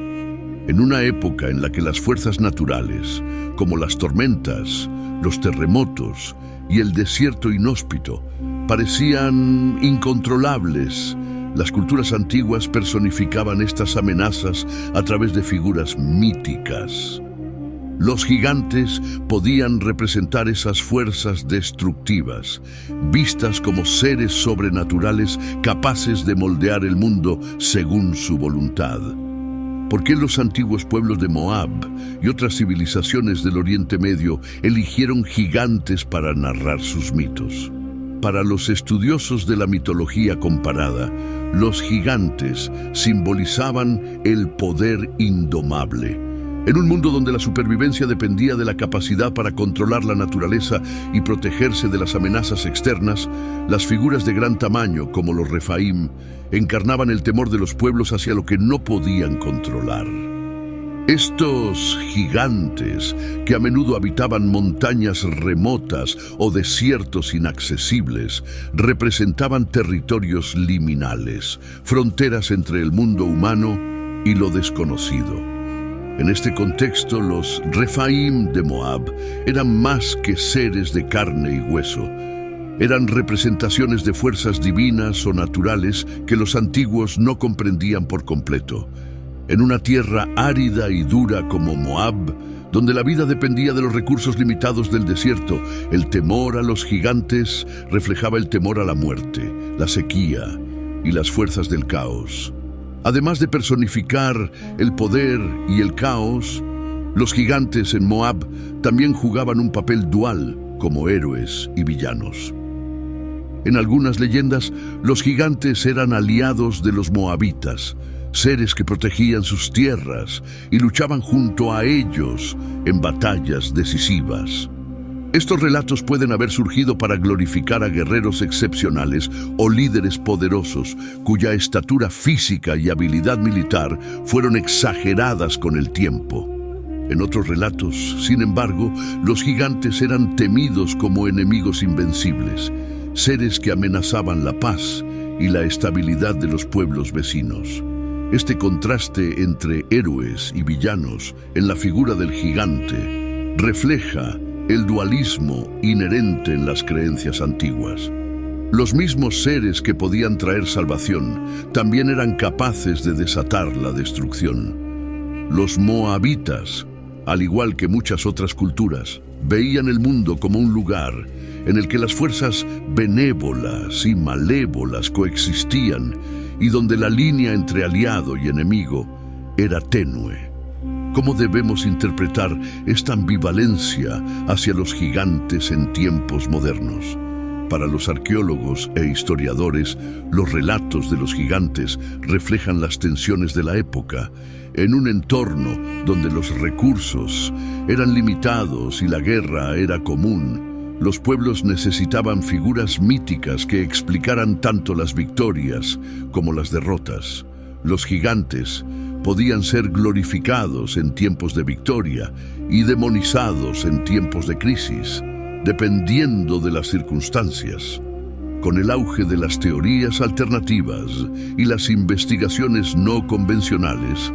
[SPEAKER 1] En una época en la que las fuerzas naturales, como las tormentas, los terremotos y el desierto inhóspito, parecían incontrolables, las culturas antiguas personificaban estas amenazas a través de figuras míticas. Los gigantes podían representar esas fuerzas destructivas, vistas como seres sobrenaturales capaces de moldear el mundo según su voluntad. ¿Por qué los antiguos pueblos de Moab y otras civilizaciones del Oriente Medio eligieron gigantes para narrar sus mitos? Para los estudiosos de la mitología comparada, los gigantes simbolizaban el poder indomable. En un mundo donde la supervivencia dependía de la capacidad para controlar la naturaleza y protegerse de las amenazas externas, las figuras de gran tamaño, como los Refaim, encarnaban el temor de los pueblos hacia lo que no podían controlar. Estos gigantes, que a menudo habitaban montañas remotas o desiertos inaccesibles, representaban territorios liminales, fronteras entre el mundo humano y lo desconocido. En este contexto, los Refaim de Moab eran más que seres de carne y hueso. Eran representaciones de fuerzas divinas o naturales que los antiguos no comprendían por completo. En una tierra árida y dura como Moab, donde la vida dependía de los recursos limitados del desierto, el temor a los gigantes reflejaba el temor a la muerte, la sequía y las fuerzas del caos. Además de personificar el poder y el caos, los gigantes en Moab también jugaban un papel dual como héroes y villanos. En algunas leyendas, los gigantes eran aliados de los moabitas, seres que protegían sus tierras y luchaban junto a ellos en batallas decisivas. Estos relatos pueden haber surgido para glorificar a guerreros excepcionales o líderes poderosos cuya estatura física y habilidad militar fueron exageradas con el tiempo. En otros relatos, sin embargo, los gigantes eran temidos como enemigos invencibles, seres que amenazaban la paz y la estabilidad de los pueblos vecinos. Este contraste entre héroes y villanos en la figura del gigante refleja el dualismo inherente en las creencias antiguas. Los mismos seres que podían traer salvación también eran capaces de desatar la destrucción. Los moabitas, al igual que muchas otras culturas, veían el mundo como un lugar en el que las fuerzas benévolas y malévolas coexistían y donde la línea entre aliado y enemigo era tenue. ¿Cómo debemos interpretar esta ambivalencia hacia los gigantes en tiempos modernos? Para los arqueólogos e historiadores, los relatos de los gigantes reflejan las tensiones de la época. En un entorno donde los recursos eran limitados y la guerra era común, los pueblos necesitaban figuras míticas que explicaran tanto las victorias como las derrotas. Los gigantes podían ser glorificados en tiempos de victoria y demonizados en tiempos de crisis, dependiendo de las circunstancias. Con el auge de las teorías alternativas y las investigaciones no convencionales,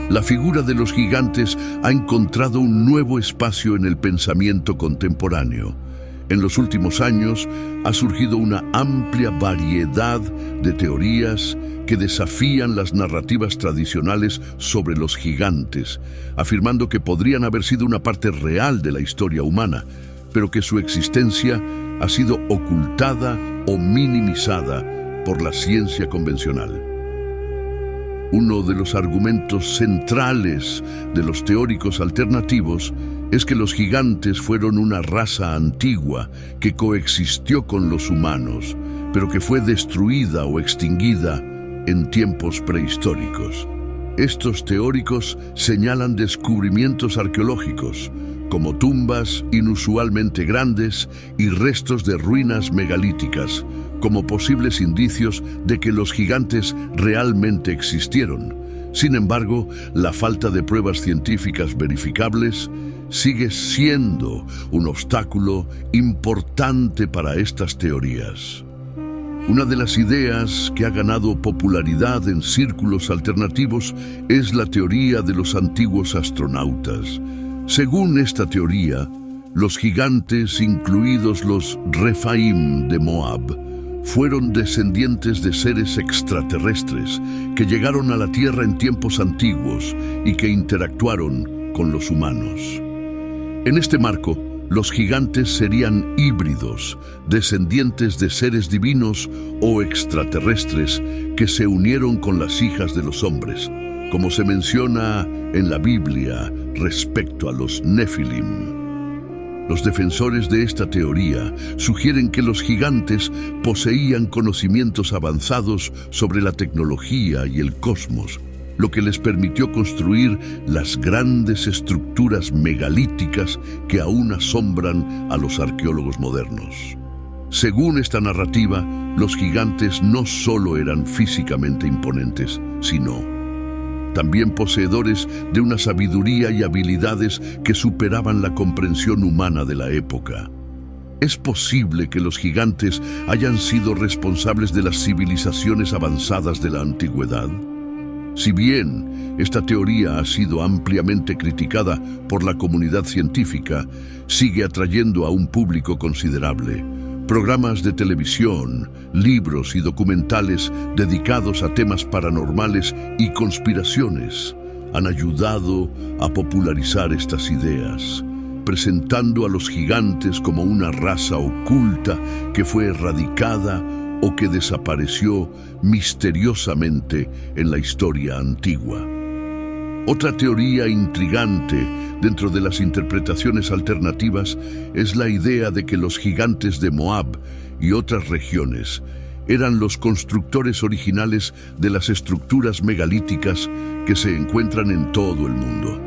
[SPEAKER 1] la figura de los gigantes ha encontrado un nuevo espacio en el pensamiento contemporáneo. En los últimos años ha surgido una amplia variedad de teorías que desafían las narrativas tradicionales sobre los gigantes, afirmando que podrían haber sido una parte real de la historia humana, pero que su existencia ha sido ocultada o minimizada por la ciencia convencional. Uno de los argumentos centrales de los teóricos alternativos es que los gigantes fueron una raza antigua que coexistió con los humanos, pero que fue destruida o extinguida en tiempos prehistóricos. Estos teóricos señalan descubrimientos arqueológicos, como tumbas inusualmente grandes y restos de ruinas megalíticas, como posibles indicios de que los gigantes realmente existieron. Sin embargo, la falta de pruebas científicas verificables sigue siendo un obstáculo importante para estas teorías. Una de las ideas que ha ganado popularidad en círculos alternativos es la teoría de los antiguos astronautas. Según esta teoría, los gigantes, incluidos los Refaim de Moab, fueron descendientes de seres extraterrestres que llegaron a la Tierra en tiempos antiguos y que interactuaron con los humanos. En este marco, los gigantes serían híbridos, descendientes de seres divinos o extraterrestres que se unieron con las hijas de los hombres, como se menciona en la Biblia respecto a los Nefilim. Los defensores de esta teoría sugieren que los gigantes poseían conocimientos avanzados sobre la tecnología y el cosmos, lo que les permitió construir las grandes estructuras megalíticas que aún asombran a los arqueólogos modernos. Según esta narrativa, los gigantes no solo eran físicamente imponentes, sino también poseedores de una sabiduría y habilidades que superaban la comprensión humana de la época. ¿Es posible que los gigantes hayan sido responsables de las civilizaciones avanzadas de la antigüedad? Si bien esta teoría ha sido ampliamente criticada por la comunidad científica, sigue atrayendo a un público considerable. Programas de televisión, libros y documentales dedicados a temas paranormales y conspiraciones han ayudado a popularizar estas ideas, presentando a los gigantes como una raza oculta que fue erradicada o que desapareció misteriosamente en la historia antigua. Otra teoría intrigante dentro de las interpretaciones alternativas es la idea de que los gigantes de Moab y otras regiones eran los constructores originales de las estructuras megalíticas que se encuentran en todo el mundo.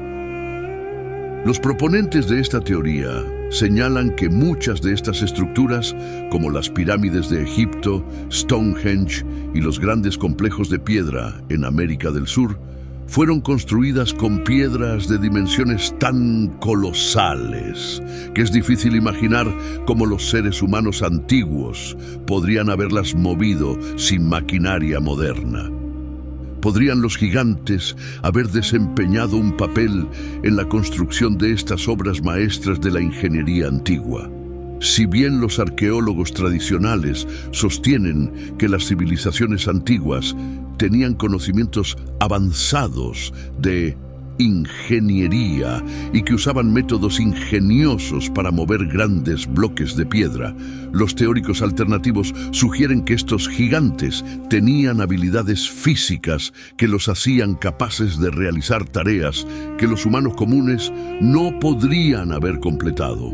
[SPEAKER 1] Los proponentes de esta teoría señalan que muchas de estas estructuras, como las pirámides de Egipto, Stonehenge y los grandes complejos de piedra en América del Sur, fueron construidas con piedras de dimensiones tan colosales que es difícil imaginar cómo los seres humanos antiguos podrían haberlas movido sin maquinaria moderna. ¿Podrían los gigantes haber desempeñado un papel en la construcción de estas obras maestras de la ingeniería antigua? Si bien los arqueólogos tradicionales sostienen que las civilizaciones antiguas tenían conocimientos avanzados de ingeniería y que usaban métodos ingeniosos para mover grandes bloques de piedra, los teóricos alternativos sugieren que estos gigantes tenían habilidades físicas que los hacían capaces de realizar tareas que los humanos comunes no podrían haber completado.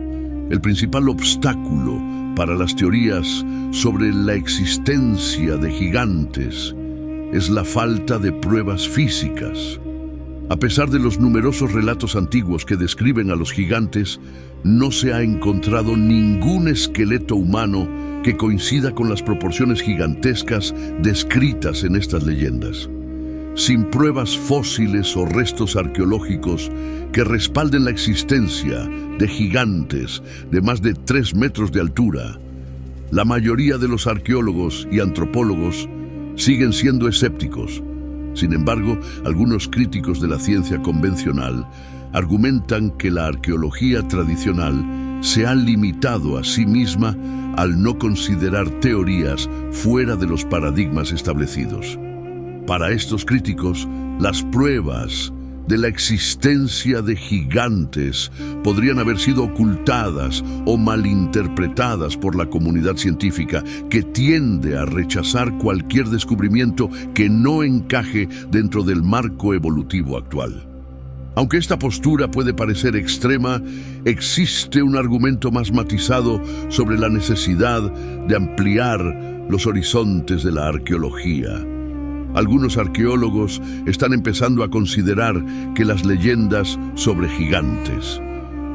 [SPEAKER 1] El principal obstáculo para las teorías sobre la existencia de gigantes es la falta de pruebas físicas. A pesar de los numerosos relatos antiguos que describen a los gigantes, no se ha encontrado ningún esqueleto humano que coincida con las proporciones gigantescas descritas en estas leyendas. Sin pruebas fósiles o restos arqueológicos que respalden la existencia de gigantes de más de 3 metros de altura, la mayoría de los arqueólogos y antropólogos siguen siendo escépticos. Sin embargo, algunos críticos de la ciencia convencional argumentan que la arqueología tradicional se ha limitado a sí misma al no considerar teorías fuera de los paradigmas establecidos. Para estos críticos, las pruebas de la existencia de gigantes podrían haber sido ocultadas o malinterpretadas por la comunidad científica, que tiende a rechazar cualquier descubrimiento que no encaje dentro del marco evolutivo actual. Aunque esta postura puede parecer extrema, existe un argumento más matizado sobre la necesidad de ampliar los horizontes de la arqueología. Algunos arqueólogos están empezando a considerar que las leyendas sobre gigantes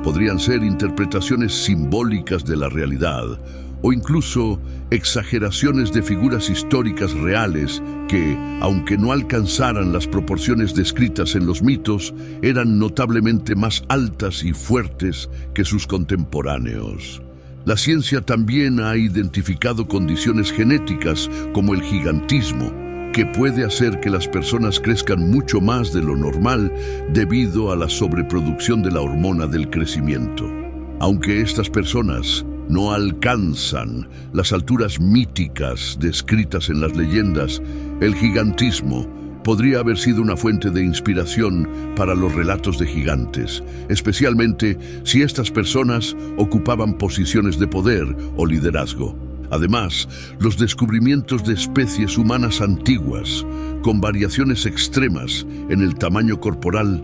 [SPEAKER 1] podrían ser interpretaciones simbólicas de la realidad o incluso exageraciones de figuras históricas reales que, aunque no alcanzaran las proporciones descritas en los mitos, eran notablemente más altas y fuertes que sus contemporáneos. La ciencia también ha identificado condiciones genéticas como el gigantismo, que puede hacer que las personas crezcan mucho más de lo normal debido a la sobreproducción de la hormona del crecimiento. Aunque estas personas no alcanzan las alturas míticas descritas en las leyendas, el gigantismo podría haber sido una fuente de inspiración para los relatos de gigantes, especialmente si estas personas ocupaban posiciones de poder o liderazgo. Además, los descubrimientos de especies humanas antiguas, con variaciones extremas en el tamaño corporal,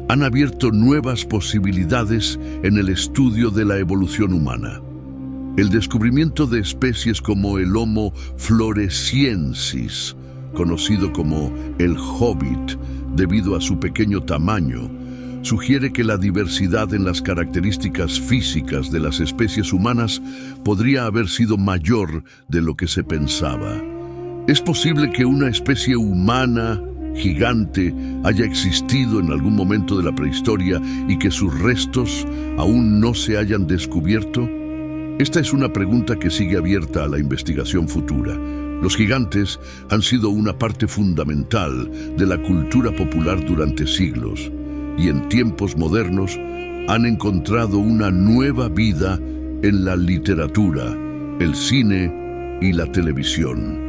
[SPEAKER 1] han abierto nuevas posibilidades en el estudio de la evolución humana. El descubrimiento de especies como el Homo floresiensis, conocido como el hobbit debido a su pequeño tamaño, sugiere que la diversidad en las características físicas de las especies humanas podría haber sido mayor de lo que se pensaba. Es posible que una especie humana gigante haya existido en algún momento de la prehistoria y que sus restos aún no se hayan descubierto. Esta es una pregunta que sigue abierta a la investigación futura. Los gigantes han sido una parte fundamental de la cultura popular durante siglos y en tiempos modernos han encontrado una nueva vida en la literatura, el cine y la televisión.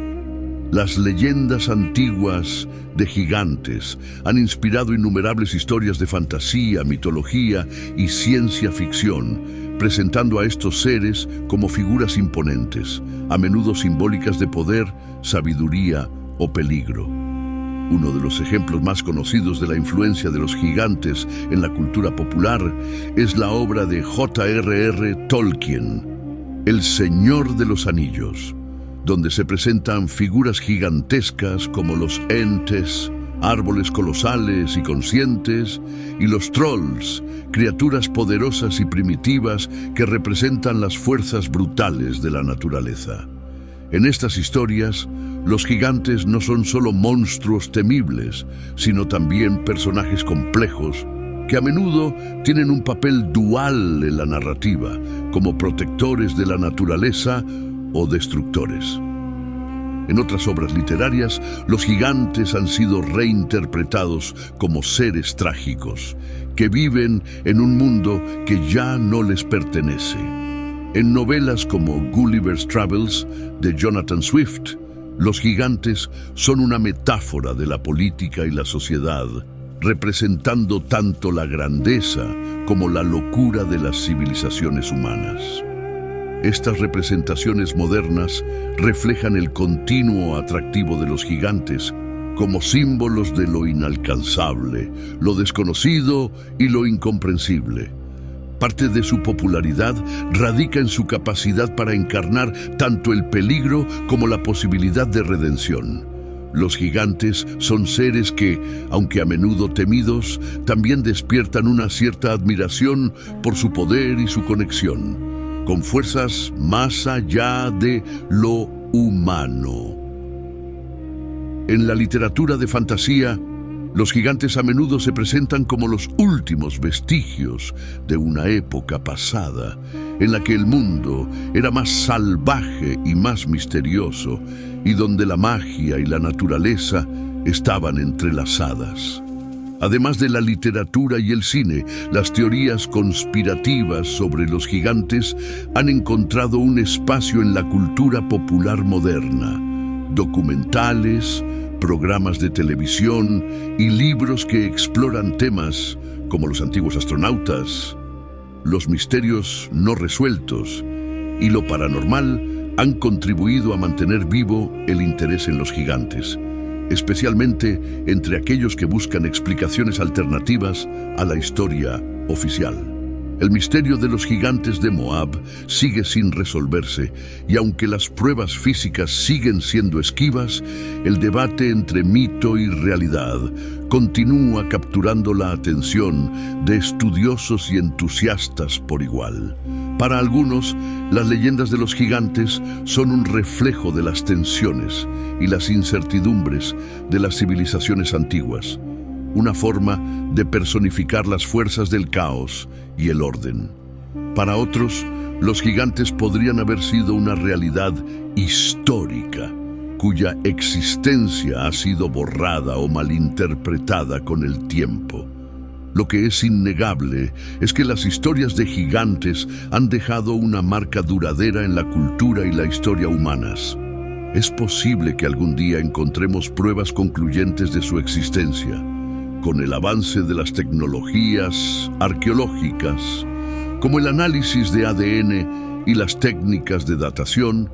[SPEAKER 1] Las leyendas antiguas de gigantes han inspirado innumerables historias de fantasía, mitología y ciencia ficción, presentando a estos seres como figuras imponentes, a menudo simbólicas de poder, sabiduría o peligro. Uno de los ejemplos más conocidos de la influencia de los gigantes en la cultura popular es la obra de J.R.R. Tolkien, El Señor de los Anillos, donde se presentan figuras gigantescas como los entes, árboles colosales y conscientes, y los trolls, criaturas poderosas y primitivas que representan las fuerzas brutales de la naturaleza. En estas historias, los gigantes no son solo monstruos temibles, sino también personajes complejos que a menudo tienen un papel dual en la narrativa, como protectores de la naturaleza o destructores. En otras obras literarias, los gigantes han sido reinterpretados como seres trágicos, que viven en un mundo que ya no les pertenece. En novelas como Gulliver's Travels de Jonathan Swift, los gigantes son una metáfora de la política y la sociedad, representando tanto la grandeza como la locura de las civilizaciones humanas. Estas representaciones modernas reflejan el continuo atractivo de los gigantes como símbolos de lo inalcanzable, lo desconocido y lo incomprensible. Parte de su popularidad radica en su capacidad para encarnar tanto el peligro como la posibilidad de redención. Los gigantes son seres que, aunque a menudo temidos, también despiertan una cierta admiración por su poder y su conexión con fuerzas más allá de lo humano. En la literatura de fantasía, los gigantes a menudo se presentan como los últimos vestigios de una época pasada, en la que el mundo era más salvaje y más misterioso, y donde la magia y la naturaleza estaban entrelazadas. Además de la literatura y el cine, las teorías conspirativas sobre los gigantes han encontrado un espacio en la cultura popular moderna. Documentales, programas de televisión y libros que exploran temas como los antiguos astronautas, los misterios no resueltos y lo paranormal han contribuido a mantener vivo el interés en los gigantes, especialmente entre aquellos que buscan explicaciones alternativas a la historia oficial. El misterio de los gigantes de Moab sigue sin resolverse, y aunque las pruebas físicas siguen siendo esquivas, el debate entre mito y realidad continúa capturando la atención de estudiosos y entusiastas por igual. Para algunos, las leyendas de los gigantes son un reflejo de las tensiones y las incertidumbres de las civilizaciones antiguas, una forma de personificar las fuerzas del caos y el orden. Para otros, los gigantes podrían haber sido una realidad histórica, cuya existencia ha sido borrada o malinterpretada con el tiempo. Lo que es innegable es que las historias de gigantes han dejado una marca duradera en la cultura y la historia humanas. Es posible que algún día encontremos pruebas concluyentes de su existencia. Con el avance de las tecnologías arqueológicas, como el análisis de ADN y las técnicas de datación,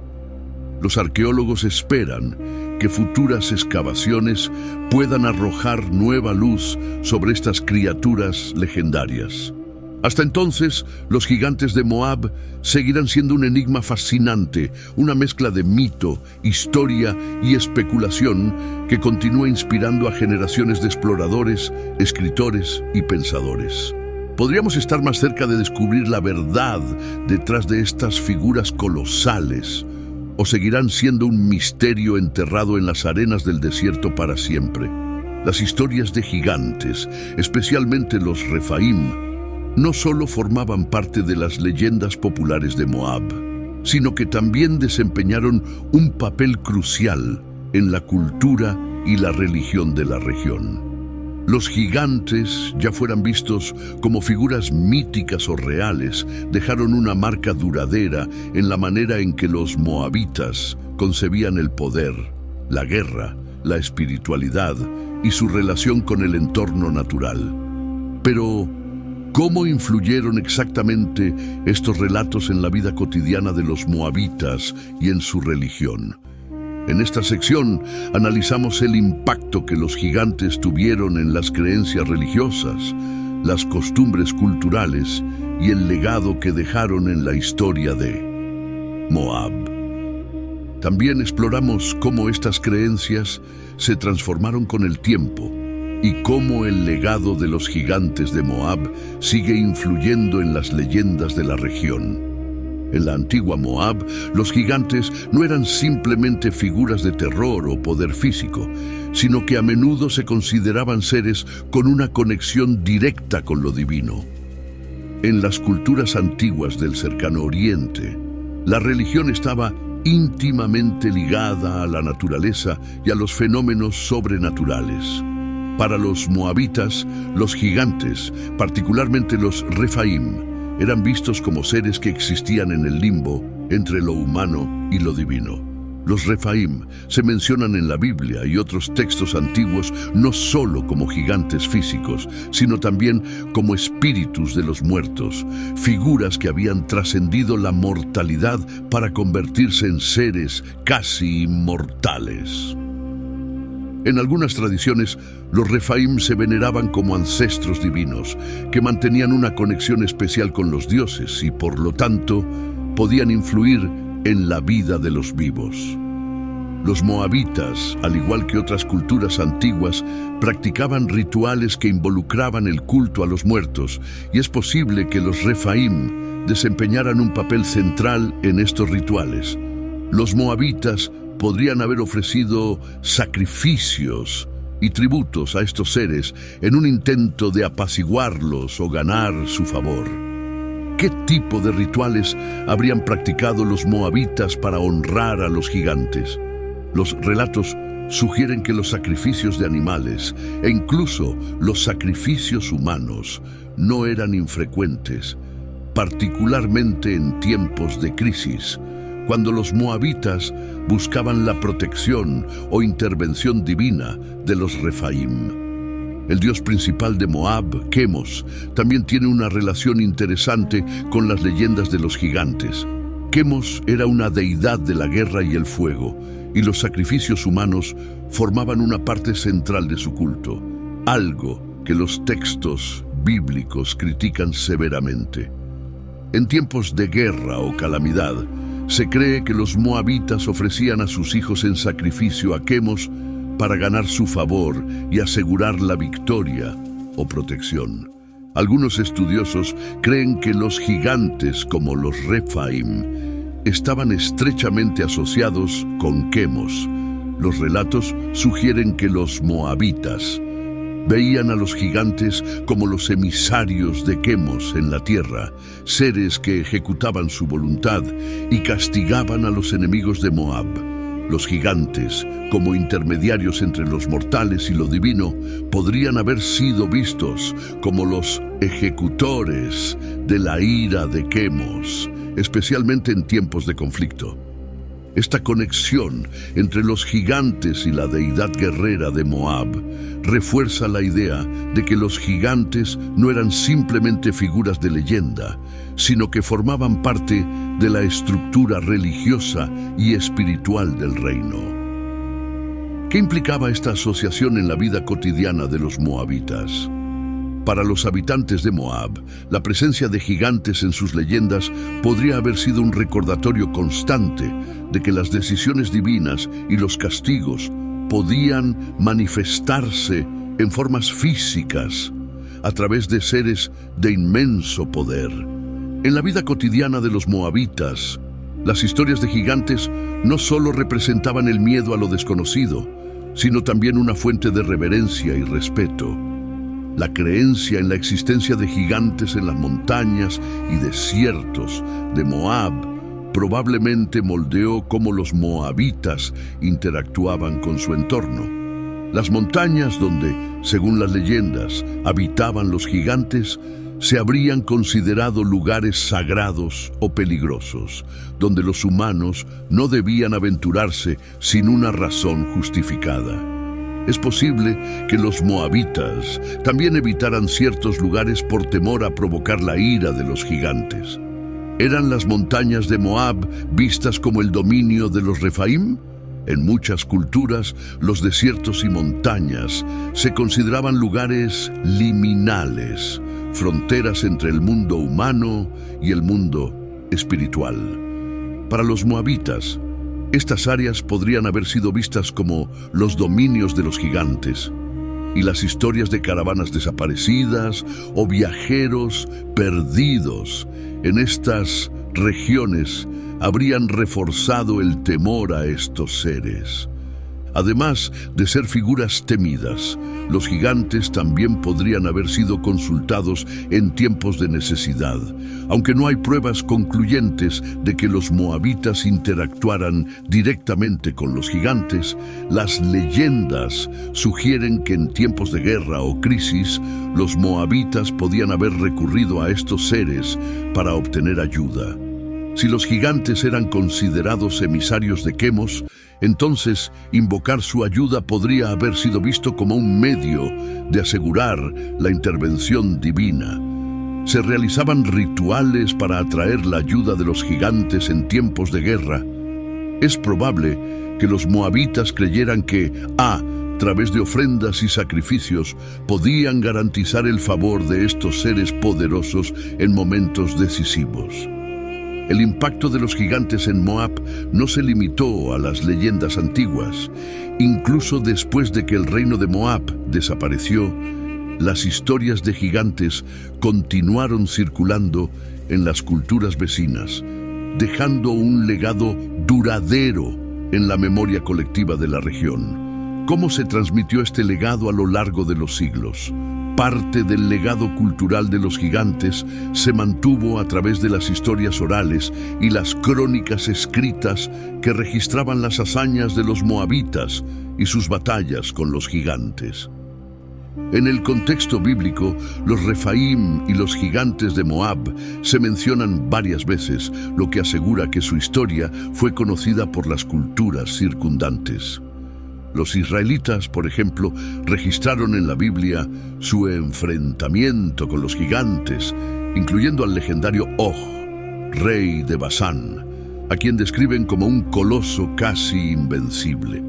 [SPEAKER 1] los arqueólogos esperan que futuras excavaciones puedan arrojar nueva luz sobre estas criaturas legendarias. Hasta entonces, los gigantes de Moab seguirán siendo un enigma fascinante, una mezcla de mito, historia y especulación que continúa inspirando a generaciones de exploradores, escritores y pensadores. Podríamos estar más cerca de descubrir la verdad detrás de estas figuras colosales, o seguirán siendo un misterio enterrado en las arenas del desierto para siempre. Las historias de gigantes, especialmente los Refaim, no solo formaban parte de las leyendas populares de Moab, sino que también desempeñaron un papel crucial en la cultura y la religión de la región. Los gigantes, ya fueran vistos como figuras míticas o reales, dejaron una marca duradera en la manera en que los moabitas concebían el poder, la guerra, la espiritualidad y su relación con el entorno natural. Pero, ¿cómo influyeron exactamente estos relatos en la vida cotidiana de los moabitas y en su religión? En esta sección analizamos el impacto que los gigantes tuvieron en las creencias religiosas, las costumbres culturales y el legado que dejaron en la historia de Moab. También exploramos cómo estas creencias se transformaron con el tiempo y cómo el legado de los gigantes de Moab sigue influyendo en las leyendas de la región. En la antigua Moab, los gigantes no eran simplemente figuras de terror o poder físico, sino que a menudo se consideraban seres con una conexión directa con lo divino. En las culturas antiguas del cercano Oriente, la religión estaba íntimamente ligada a la naturaleza y a los fenómenos sobrenaturales. Para los moabitas, los gigantes, particularmente los Refaim, eran vistos como seres que existían en el limbo entre lo humano y lo divino. Los Refaim se mencionan en la Biblia y otros textos antiguos no solo como gigantes físicos, sino también como espíritus de los muertos, figuras que habían trascendido la mortalidad para convertirse en seres casi inmortales. En algunas tradiciones, los Refaim se veneraban como ancestros divinos, que mantenían una conexión especial con los dioses y, por lo tanto, podían influir en la vida de los vivos. Los moabitas, al igual que otras culturas antiguas, practicaban rituales que involucraban el culto a los muertos, y es posible que los Refaim desempeñaran un papel central en estos rituales. Los moabitas podrían haber ofrecido sacrificios y tributos a estos seres en un intento de apaciguarlos o ganar su favor. ¿Qué tipo de rituales habrían practicado los moabitas para honrar a los gigantes? Los relatos sugieren que los sacrificios de animales e incluso los sacrificios humanos no eran infrecuentes, particularmente en tiempos de crisis, cuando los moabitas buscaban la protección o intervención divina de los Refaim. El dios principal de Moab, Quemos, también tiene una relación interesante con las leyendas de los gigantes. Quemos era una deidad de la guerra y el fuego, y los sacrificios humanos formaban una parte central de su culto, algo que los textos bíblicos critican severamente. En tiempos de guerra o calamidad, se cree que los moabitas ofrecían a sus hijos en sacrificio a Quemos para ganar su favor y asegurar la victoria o protección. Algunos estudiosos creen que los gigantes, como los Refaim, estaban estrechamente asociados con Quemos. Los relatos sugieren que los moabitas veían a los gigantes como los emisarios de Quemos en la tierra, seres que ejecutaban su voluntad y castigaban a los enemigos de Moab. Los gigantes, como intermediarios entre los mortales y lo divino, podrían haber sido vistos como los ejecutores de la ira de Quemos, especialmente en tiempos de conflicto. Esta conexión entre los gigantes y la deidad guerrera de Moab refuerza la idea de que los gigantes no eran simplemente figuras de leyenda, sino que formaban parte de la estructura religiosa y espiritual del reino. ¿Qué implicaba esta asociación en la vida cotidiana de los moabitas? Para los habitantes de Moab, la presencia de gigantes en sus leyendas podría haber sido un recordatorio constante de que las decisiones divinas y los castigos podían manifestarse en formas físicas a través de seres de inmenso poder. En la vida cotidiana de los moabitas, las historias de gigantes no solo representaban el miedo a lo desconocido, sino también una fuente de reverencia y respeto. La creencia en la existencia de gigantes en las montañas y desiertos de Moab probablemente moldeó cómo los moabitas interactuaban con su entorno. Las montañas donde, según las leyendas, habitaban los gigantes se habrían considerado lugares sagrados o peligrosos, donde los humanos no debían aventurarse sin una razón justificada. Es posible que los moabitas también evitaran ciertos lugares por temor a provocar la ira de los gigantes. ¿Eran las montañas de Moab vistas como el dominio de los Refaim? En muchas culturas, los desiertos y montañas se consideraban lugares liminales, fronteras entre el mundo humano y el mundo espiritual. Para los moabitas, estas áreas podrían haber sido vistas como los dominios de los gigantes, y las historias de caravanas desaparecidas o viajeros perdidos en estas regiones habrían reforzado el temor a estos seres. Además de ser figuras temidas, los gigantes también podrían haber sido consultados en tiempos de necesidad, aunque no hay pruebas concluyentes de que los moabitas interactuaran directamente con los gigantes. Las leyendas sugieren que en tiempos de guerra o crisis, los moabitas podían haber recurrido a estos seres para obtener ayuda. Si los gigantes eran considerados emisarios de Quemos, entonces invocar su ayuda podría haber sido visto como un medio de asegurar la intervención divina. Se realizaban rituales para atraer la ayuda de los gigantes en tiempos de guerra. Es probable que los moabitas creyeran que, a través de ofrendas y sacrificios, podían garantizar el favor de estos seres poderosos en momentos decisivos. El impacto de los gigantes en Moab no se limitó a las leyendas antiguas. Incluso después de que el reino de Moab desapareció, las historias de gigantes continuaron circulando en las culturas vecinas, dejando un legado duradero en la memoria colectiva de la región. ¿Cómo se transmitió este legado a lo largo de los siglos? Parte del legado cultural de los gigantes se mantuvo a través de las historias orales y las crónicas escritas que registraban las hazañas de los moabitas y sus batallas con los gigantes. En el contexto bíblico, los Refaim y los gigantes de Moab se mencionan varias veces, lo que asegura que su historia fue conocida por las culturas circundantes. Los israelitas, por ejemplo, registraron en la Biblia su enfrentamiento con los gigantes, incluyendo al legendario Og, rey de Basán, a quien describen como un coloso casi invencible.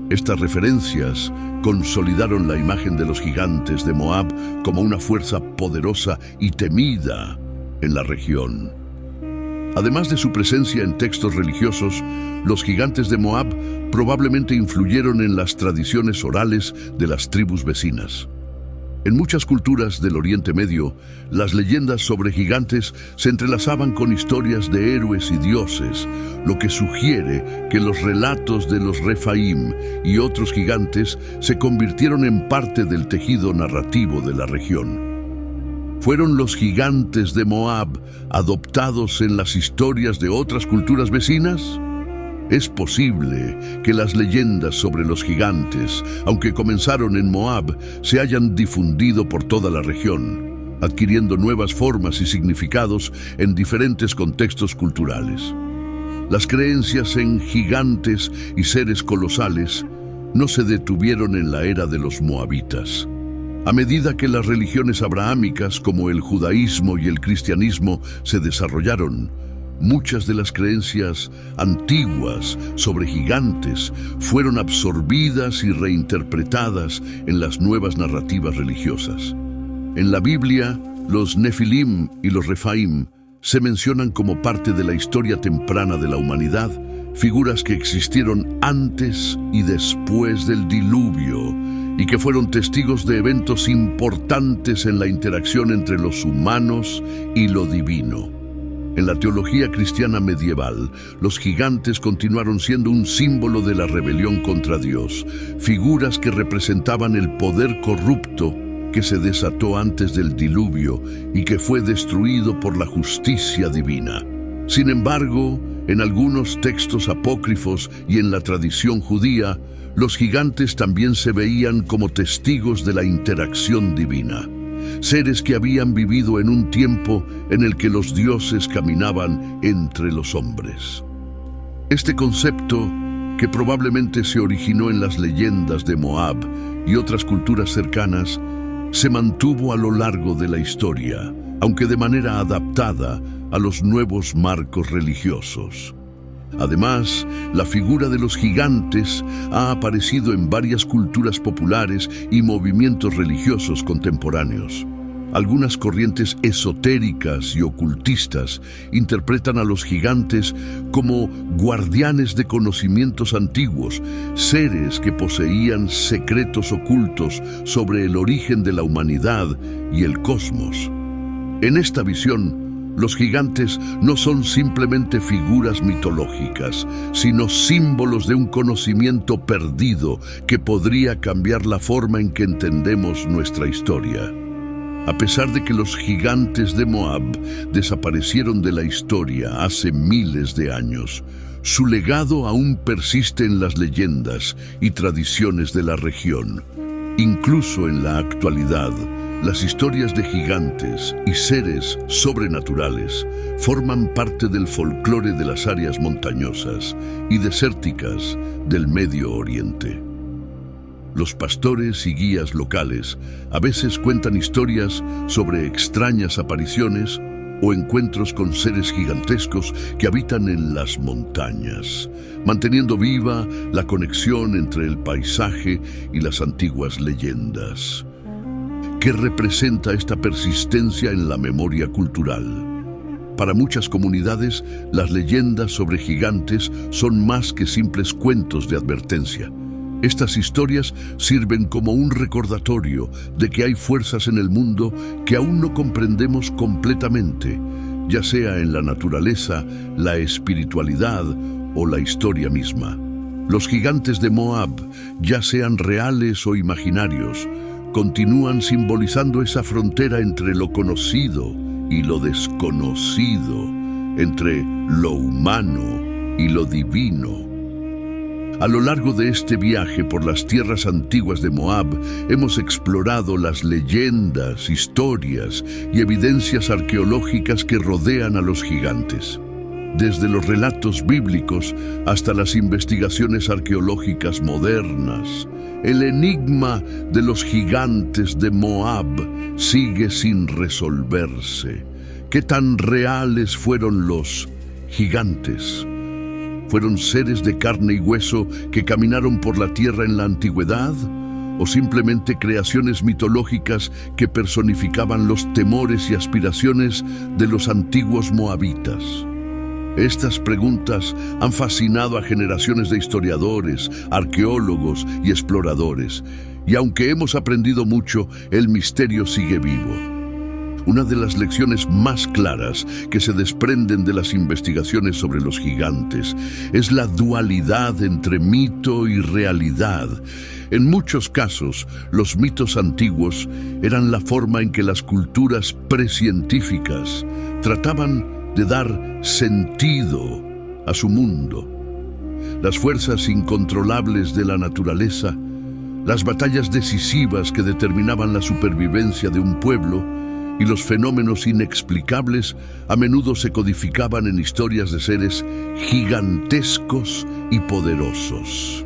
[SPEAKER 1] Estas referencias consolidaron la imagen de los gigantes de Moab como una fuerza poderosa y temida en la región. Además de su presencia en textos religiosos, los gigantes de Moab probablemente influyeron en las tradiciones orales de las tribus vecinas. En muchas culturas del Oriente Medio, las leyendas sobre gigantes se entrelazaban con historias de héroes y dioses, lo que sugiere que los relatos de los Refaim y otros gigantes se convirtieron en parte del tejido narrativo de la región. ¿Fueron los gigantes de Moab adoptados en las historias de otras culturas vecinas? Es posible que las leyendas sobre los gigantes, aunque comenzaron en Moab, se hayan difundido por toda la región, adquiriendo nuevas formas y significados en diferentes contextos culturales. Las creencias en gigantes y seres colosales no se detuvieron en la era de los moabitas. A medida que las religiones abrahámicas como el judaísmo y el cristianismo se desarrollaron, muchas de las creencias antiguas sobre gigantes fueron absorbidas y reinterpretadas en las nuevas narrativas religiosas. En la Biblia, los Nefilim y los Refaim se mencionan como parte de la historia temprana de la humanidad, figuras que existieron antes y después del diluvio y que fueron testigos de eventos importantes en la interacción entre los humanos y lo divino. En la teología cristiana medieval, los gigantes continuaron siendo un símbolo de la rebelión contra Dios, figuras que representaban el poder corrupto que se desató antes del diluvio y que fue destruido por la justicia divina. Sin embargo, en algunos textos apócrifos y en la tradición judía, los gigantes también se veían como testigos de la interacción divina, seres que habían vivido en un tiempo en el que los dioses caminaban entre los hombres. Este concepto, que probablemente se originó en las leyendas de Moab y otras culturas cercanas, se mantuvo a lo largo de la historia, aunque de manera adaptada a los nuevos marcos religiosos. Además, la figura de los gigantes ha aparecido en varias culturas populares y movimientos religiosos contemporáneos. Algunas corrientes esotéricas y ocultistas interpretan a los gigantes como guardianes de conocimientos antiguos, seres que poseían secretos ocultos sobre el origen de la humanidad y el cosmos. En esta visión, los gigantes no son simplemente figuras mitológicas, sino símbolos de un conocimiento perdido que podría cambiar la forma en que entendemos nuestra historia. A pesar de que los gigantes de Moab desaparecieron de la historia hace miles de años, su legado aún persiste en las leyendas y tradiciones de la región. Incluso en la actualidad, las historias de gigantes y seres sobrenaturales forman parte del folclore de las áreas montañosas y desérticas del Medio Oriente. Los pastores y guías locales a veces cuentan historias sobre extrañas apariciones o encuentros con seres gigantescos que habitan en las montañas, manteniendo viva la conexión entre el paisaje y las antiguas leyendas. ¿Qué representa esta persistencia en la memoria cultural? Para muchas comunidades, las leyendas sobre gigantes son más que simples cuentos de advertencia. Estas historias sirven como un recordatorio de que hay fuerzas en el mundo que aún no comprendemos completamente, ya sea en la naturaleza, la espiritualidad o la historia misma. Los gigantes de Moab, ya sean reales o imaginarios, continúan simbolizando esa frontera entre lo conocido y lo desconocido, entre lo humano y lo divino. A lo largo de este viaje por las tierras antiguas de Moab, hemos explorado las leyendas, historias y evidencias arqueológicas que rodean a los gigantes. Desde los relatos bíblicos hasta las investigaciones arqueológicas modernas, el enigma de los gigantes de Moab sigue sin resolverse. ¿Qué tan reales fueron los gigantes? ¿Fueron seres de carne y hueso que caminaron por la tierra en la antigüedad? ¿O simplemente creaciones mitológicas que personificaban los temores y aspiraciones de los antiguos moabitas? Estas preguntas han fascinado a generaciones de historiadores, arqueólogos y exploradores, y aunque hemos aprendido mucho, el misterio sigue vivo. Una de las lecciones más claras que se desprenden de las investigaciones sobre los gigantes es la dualidad entre mito y realidad. En muchos casos, los mitos antiguos eran la forma en que las culturas precientíficas trataban de dar sentido a su mundo. Las fuerzas incontrolables de la naturaleza, las batallas decisivas que determinaban la supervivencia de un pueblo, y los fenómenos inexplicables a menudo se codificaban en historias de seres gigantescos y poderosos.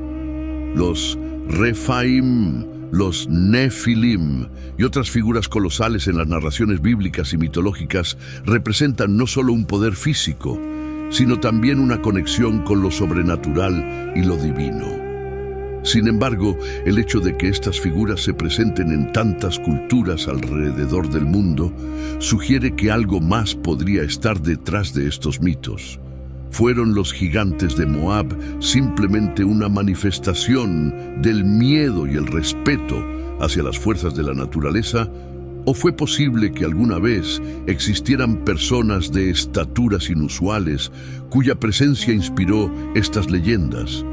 [SPEAKER 1] Los Refaim, Los Nefilim y otras figuras colosales en las narraciones bíblicas y mitológicas representan no solo un poder físico, sino también una conexión con lo sobrenatural y lo divino. Sin embargo, el hecho de que estas figuras se presenten en tantas culturas alrededor del mundo sugiere que algo más podría estar detrás de estos mitos. ¿Fueron los gigantes de Moab simplemente una manifestación del miedo y el respeto hacia las fuerzas de la naturaleza? ¿O fue posible que alguna vez existieran personas de estaturas inusuales cuya presencia inspiró estas leyendas?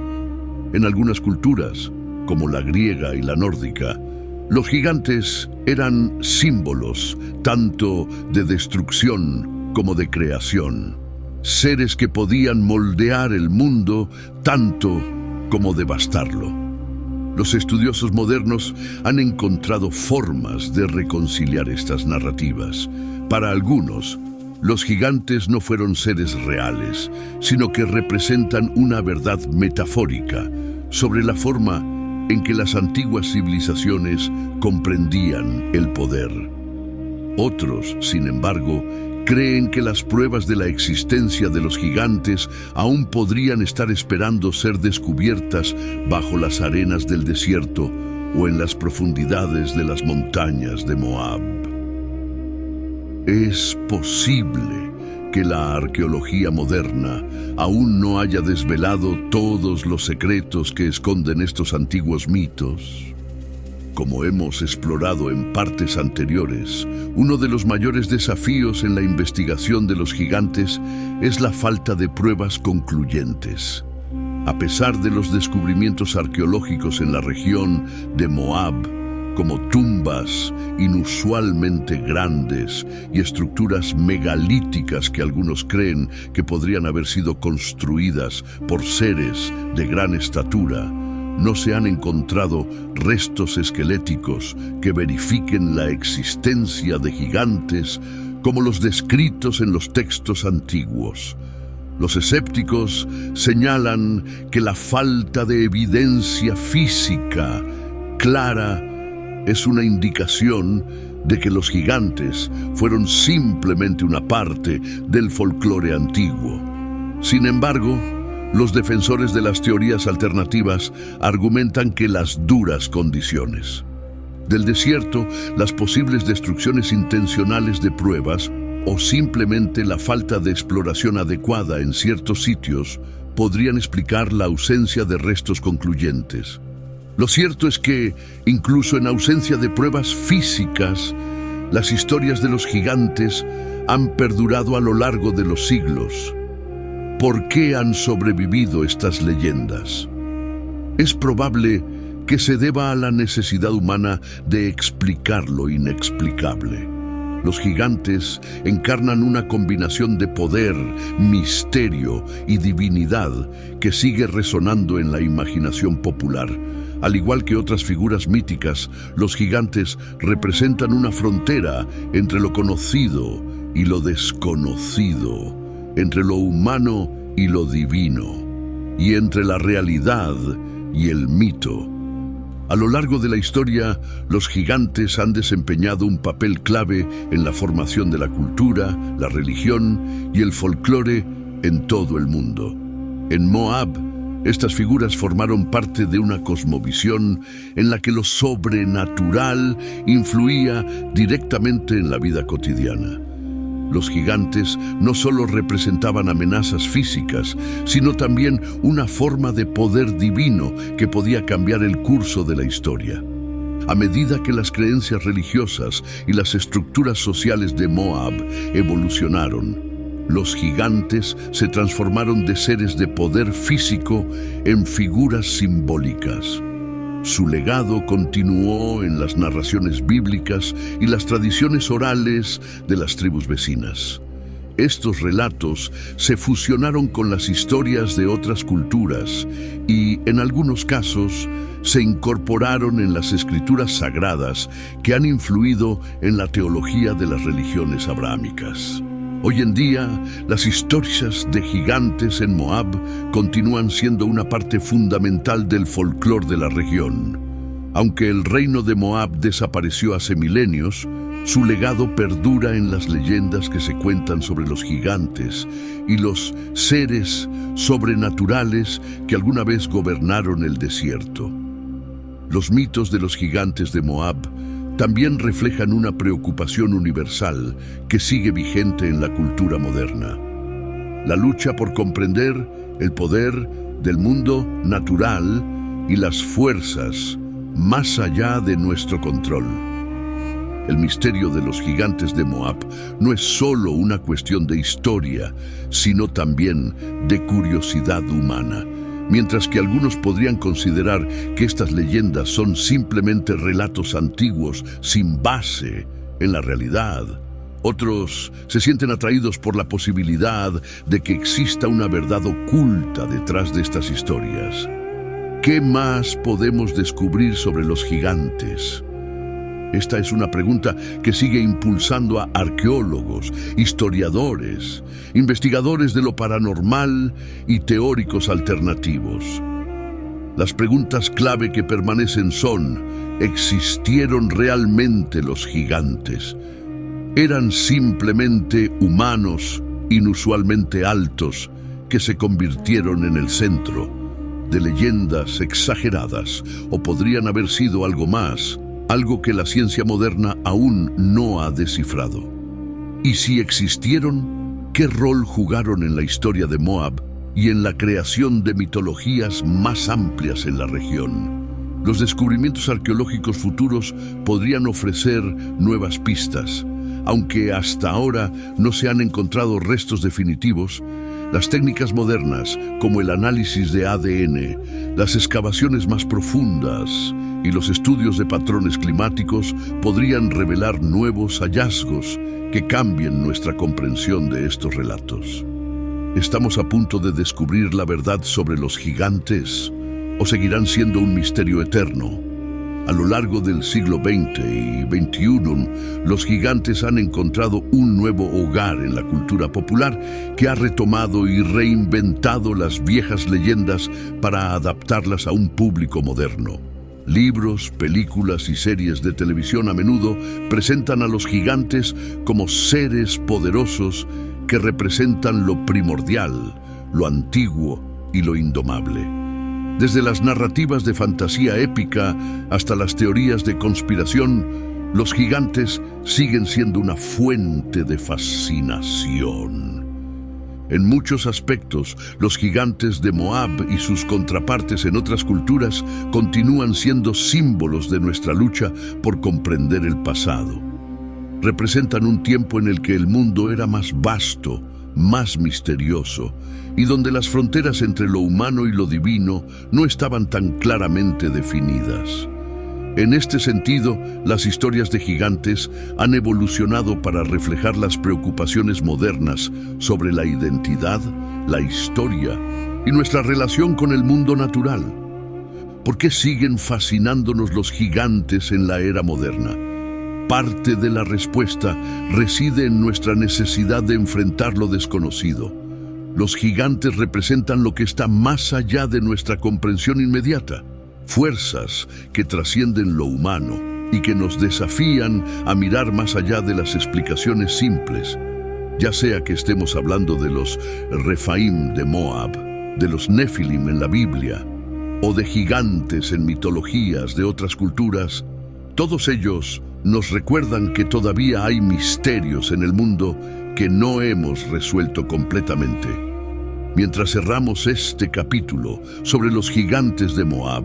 [SPEAKER 1] En algunas culturas, como la griega y la nórdica, los gigantes eran símbolos tanto de destrucción como de creación. Seres que podían moldear el mundo tanto como devastarlo. Los estudiosos modernos han encontrado formas de reconciliar estas narrativas. Para algunos, los gigantes no fueron seres reales, sino que representan una verdad metafórica sobre la forma en que las antiguas civilizaciones comprendían el poder. Otros, sin embargo, creen que las pruebas de la existencia de los gigantes aún podrían estar esperando ser descubiertas bajo las arenas del desierto o en las profundidades de las montañas de Moab. Es posible que la arqueología moderna aún no haya desvelado todos los secretos que esconden estos antiguos mitos. Como hemos explorado en partes anteriores, uno de los mayores desafíos en la investigación de los gigantes es la falta de pruebas concluyentes. A pesar de los descubrimientos arqueológicos en la región de Moab, como tumbas inusualmente grandes y estructuras megalíticas que algunos creen que podrían haber sido construidas por seres de gran estatura, no se han encontrado restos esqueléticos que verifiquen la existencia de gigantes como los descritos en los textos antiguos. Los escépticos señalan que la falta de evidencia física clara es una indicación de que los gigantes fueron simplemente una parte del folclore antiguo. Sin embargo, los defensores de las teorías alternativas argumentan que las duras condiciones del desierto, las posibles destrucciones intencionales de pruebas o simplemente la falta de exploración adecuada en ciertos sitios podrían explicar la ausencia de restos concluyentes. Lo cierto es que, incluso en ausencia de pruebas físicas, las historias de los gigantes han perdurado a lo largo de los siglos. ¿Por qué han sobrevivido estas leyendas? Es probable que se deba a la necesidad humana de explicar lo inexplicable. Los gigantes encarnan una combinación de poder, misterio y divinidad que sigue resonando en la imaginación popular. Al igual que otras figuras míticas, los gigantes representan una frontera entre lo conocido y lo desconocido, entre lo humano y lo divino, y entre la realidad y el mito. A lo largo de la historia, los gigantes han desempeñado un papel clave en la formación de la cultura, la religión y el folclore en todo el mundo. En Moab, estas figuras formaron parte de una cosmovisión en la que lo sobrenatural influía directamente en la vida cotidiana. Los gigantes no solo representaban amenazas físicas, sino también una forma de poder divino que podía cambiar el curso de la historia. A medida que las creencias religiosas y las estructuras sociales de Moab evolucionaron, los gigantes se transformaron de seres de poder físico en figuras simbólicas. Su legado continuó en las narraciones bíblicas y las tradiciones orales de las tribus vecinas. Estos relatos se fusionaron con las historias de otras culturas y, en algunos casos, se incorporaron en las escrituras sagradas que han influido en la teología de las religiones abrahámicas. Hoy en día, las historias de gigantes en Moab continúan siendo una parte fundamental del folclore de la región. Aunque el reino de Moab desapareció hace milenios, su legado perdura en las leyendas que se cuentan sobre los gigantes y los seres sobrenaturales que alguna vez gobernaron el desierto. Los mitos de los gigantes de Moab también reflejan una preocupación universal que sigue vigente en la cultura moderna: la lucha por comprender el poder del mundo natural y las fuerzas más allá de nuestro control. El misterio de los gigantes de Moab no es solo una cuestión de historia, sino también de curiosidad humana. Mientras que algunos podrían considerar que estas leyendas son simplemente relatos antiguos sin base en la realidad, otros se sienten atraídos por la posibilidad de que exista una verdad oculta detrás de estas historias. ¿Qué más podemos descubrir sobre los gigantes? Esta es una pregunta que sigue impulsando a arqueólogos, historiadores, investigadores de lo paranormal y teóricos alternativos. Las preguntas clave que permanecen son: ¿existieron realmente los gigantes? ¿Eran simplemente humanos inusualmente altos que se convirtieron en el centro de leyendas exageradas? ¿O podrían haber sido algo más? Algo que la ciencia moderna aún no ha descifrado. Y si existieron, ¿qué rol jugaron en la historia de Moab y en la creación de mitologías más amplias en la región? Los descubrimientos arqueológicos futuros podrían ofrecer nuevas pistas. Aunque hasta ahora no se han encontrado restos definitivos, las técnicas modernas, como el análisis de ADN, las excavaciones más profundas y los estudios de patrones climáticos podrían revelar nuevos hallazgos que cambien nuestra comprensión de estos relatos. ¿Estamos a punto de descubrir la verdad sobre los gigantes o seguirán siendo un misterio eterno? A lo largo del siglo XX y XXI, los gigantes han encontrado un nuevo hogar en la cultura popular que ha retomado y reinventado las viejas leyendas para adaptarlas a un público moderno. Libros, películas y series de televisión a menudo presentan a los gigantes como seres poderosos que representan lo primordial, lo antiguo y lo indomable. Desde las narrativas de fantasía épica hasta las teorías de conspiración, los gigantes siguen siendo una fuente de fascinación. En muchos aspectos, los gigantes de Moab y sus contrapartes en otras culturas continúan siendo símbolos de nuestra lucha por comprender el pasado. Representan un tiempo en el que el mundo era más vasto, más misterioso, y donde las fronteras entre lo humano y lo divino no estaban tan claramente definidas. En este sentido, las historias de gigantes han evolucionado para reflejar las preocupaciones modernas sobre la identidad, la historia y nuestra relación con el mundo natural. ¿Por qué siguen fascinándonos los gigantes en la era moderna? Parte de la respuesta reside en nuestra necesidad de enfrentar lo desconocido. Los gigantes representan lo que está más allá de nuestra comprensión inmediata. Fuerzas que trascienden lo humano y que nos desafían a mirar más allá de las explicaciones simples. Ya sea que estemos hablando de los Refaim de Moab, de los Nefilim en la Biblia, o de gigantes en mitologías de otras culturas, todos ellos nos recuerdan que todavía hay misterios en el mundo que no hemos resuelto completamente. Mientras cerramos este capítulo sobre los gigantes de Moab,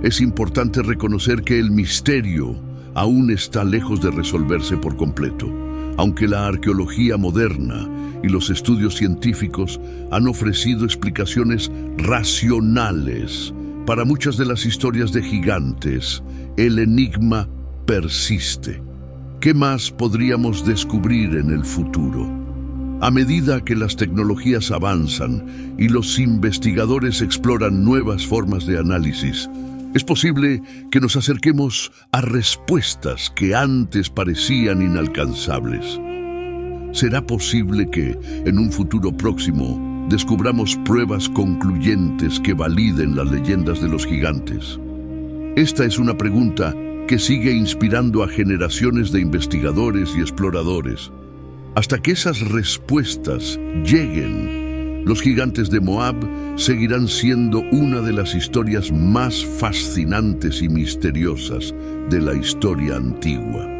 [SPEAKER 1] es importante reconocer que el misterio aún está lejos de resolverse por completo. Aunque la arqueología moderna y los estudios científicos han ofrecido explicaciones racionales para muchas de las historias de gigantes, el enigma persiste. ¿Qué más podríamos descubrir en el futuro? A medida que las tecnologías avanzan y los investigadores exploran nuevas formas de análisis, es posible que nos acerquemos a respuestas que antes parecían inalcanzables. ¿Será posible que, en un futuro próximo, descubramos pruebas concluyentes que validen las leyendas de los gigantes? Esta es una pregunta que sigue inspirando a generaciones de investigadores y exploradores. Hasta que esas respuestas lleguen, los gigantes de Moab seguirán siendo una de las historias más fascinantes y misteriosas de la historia antigua.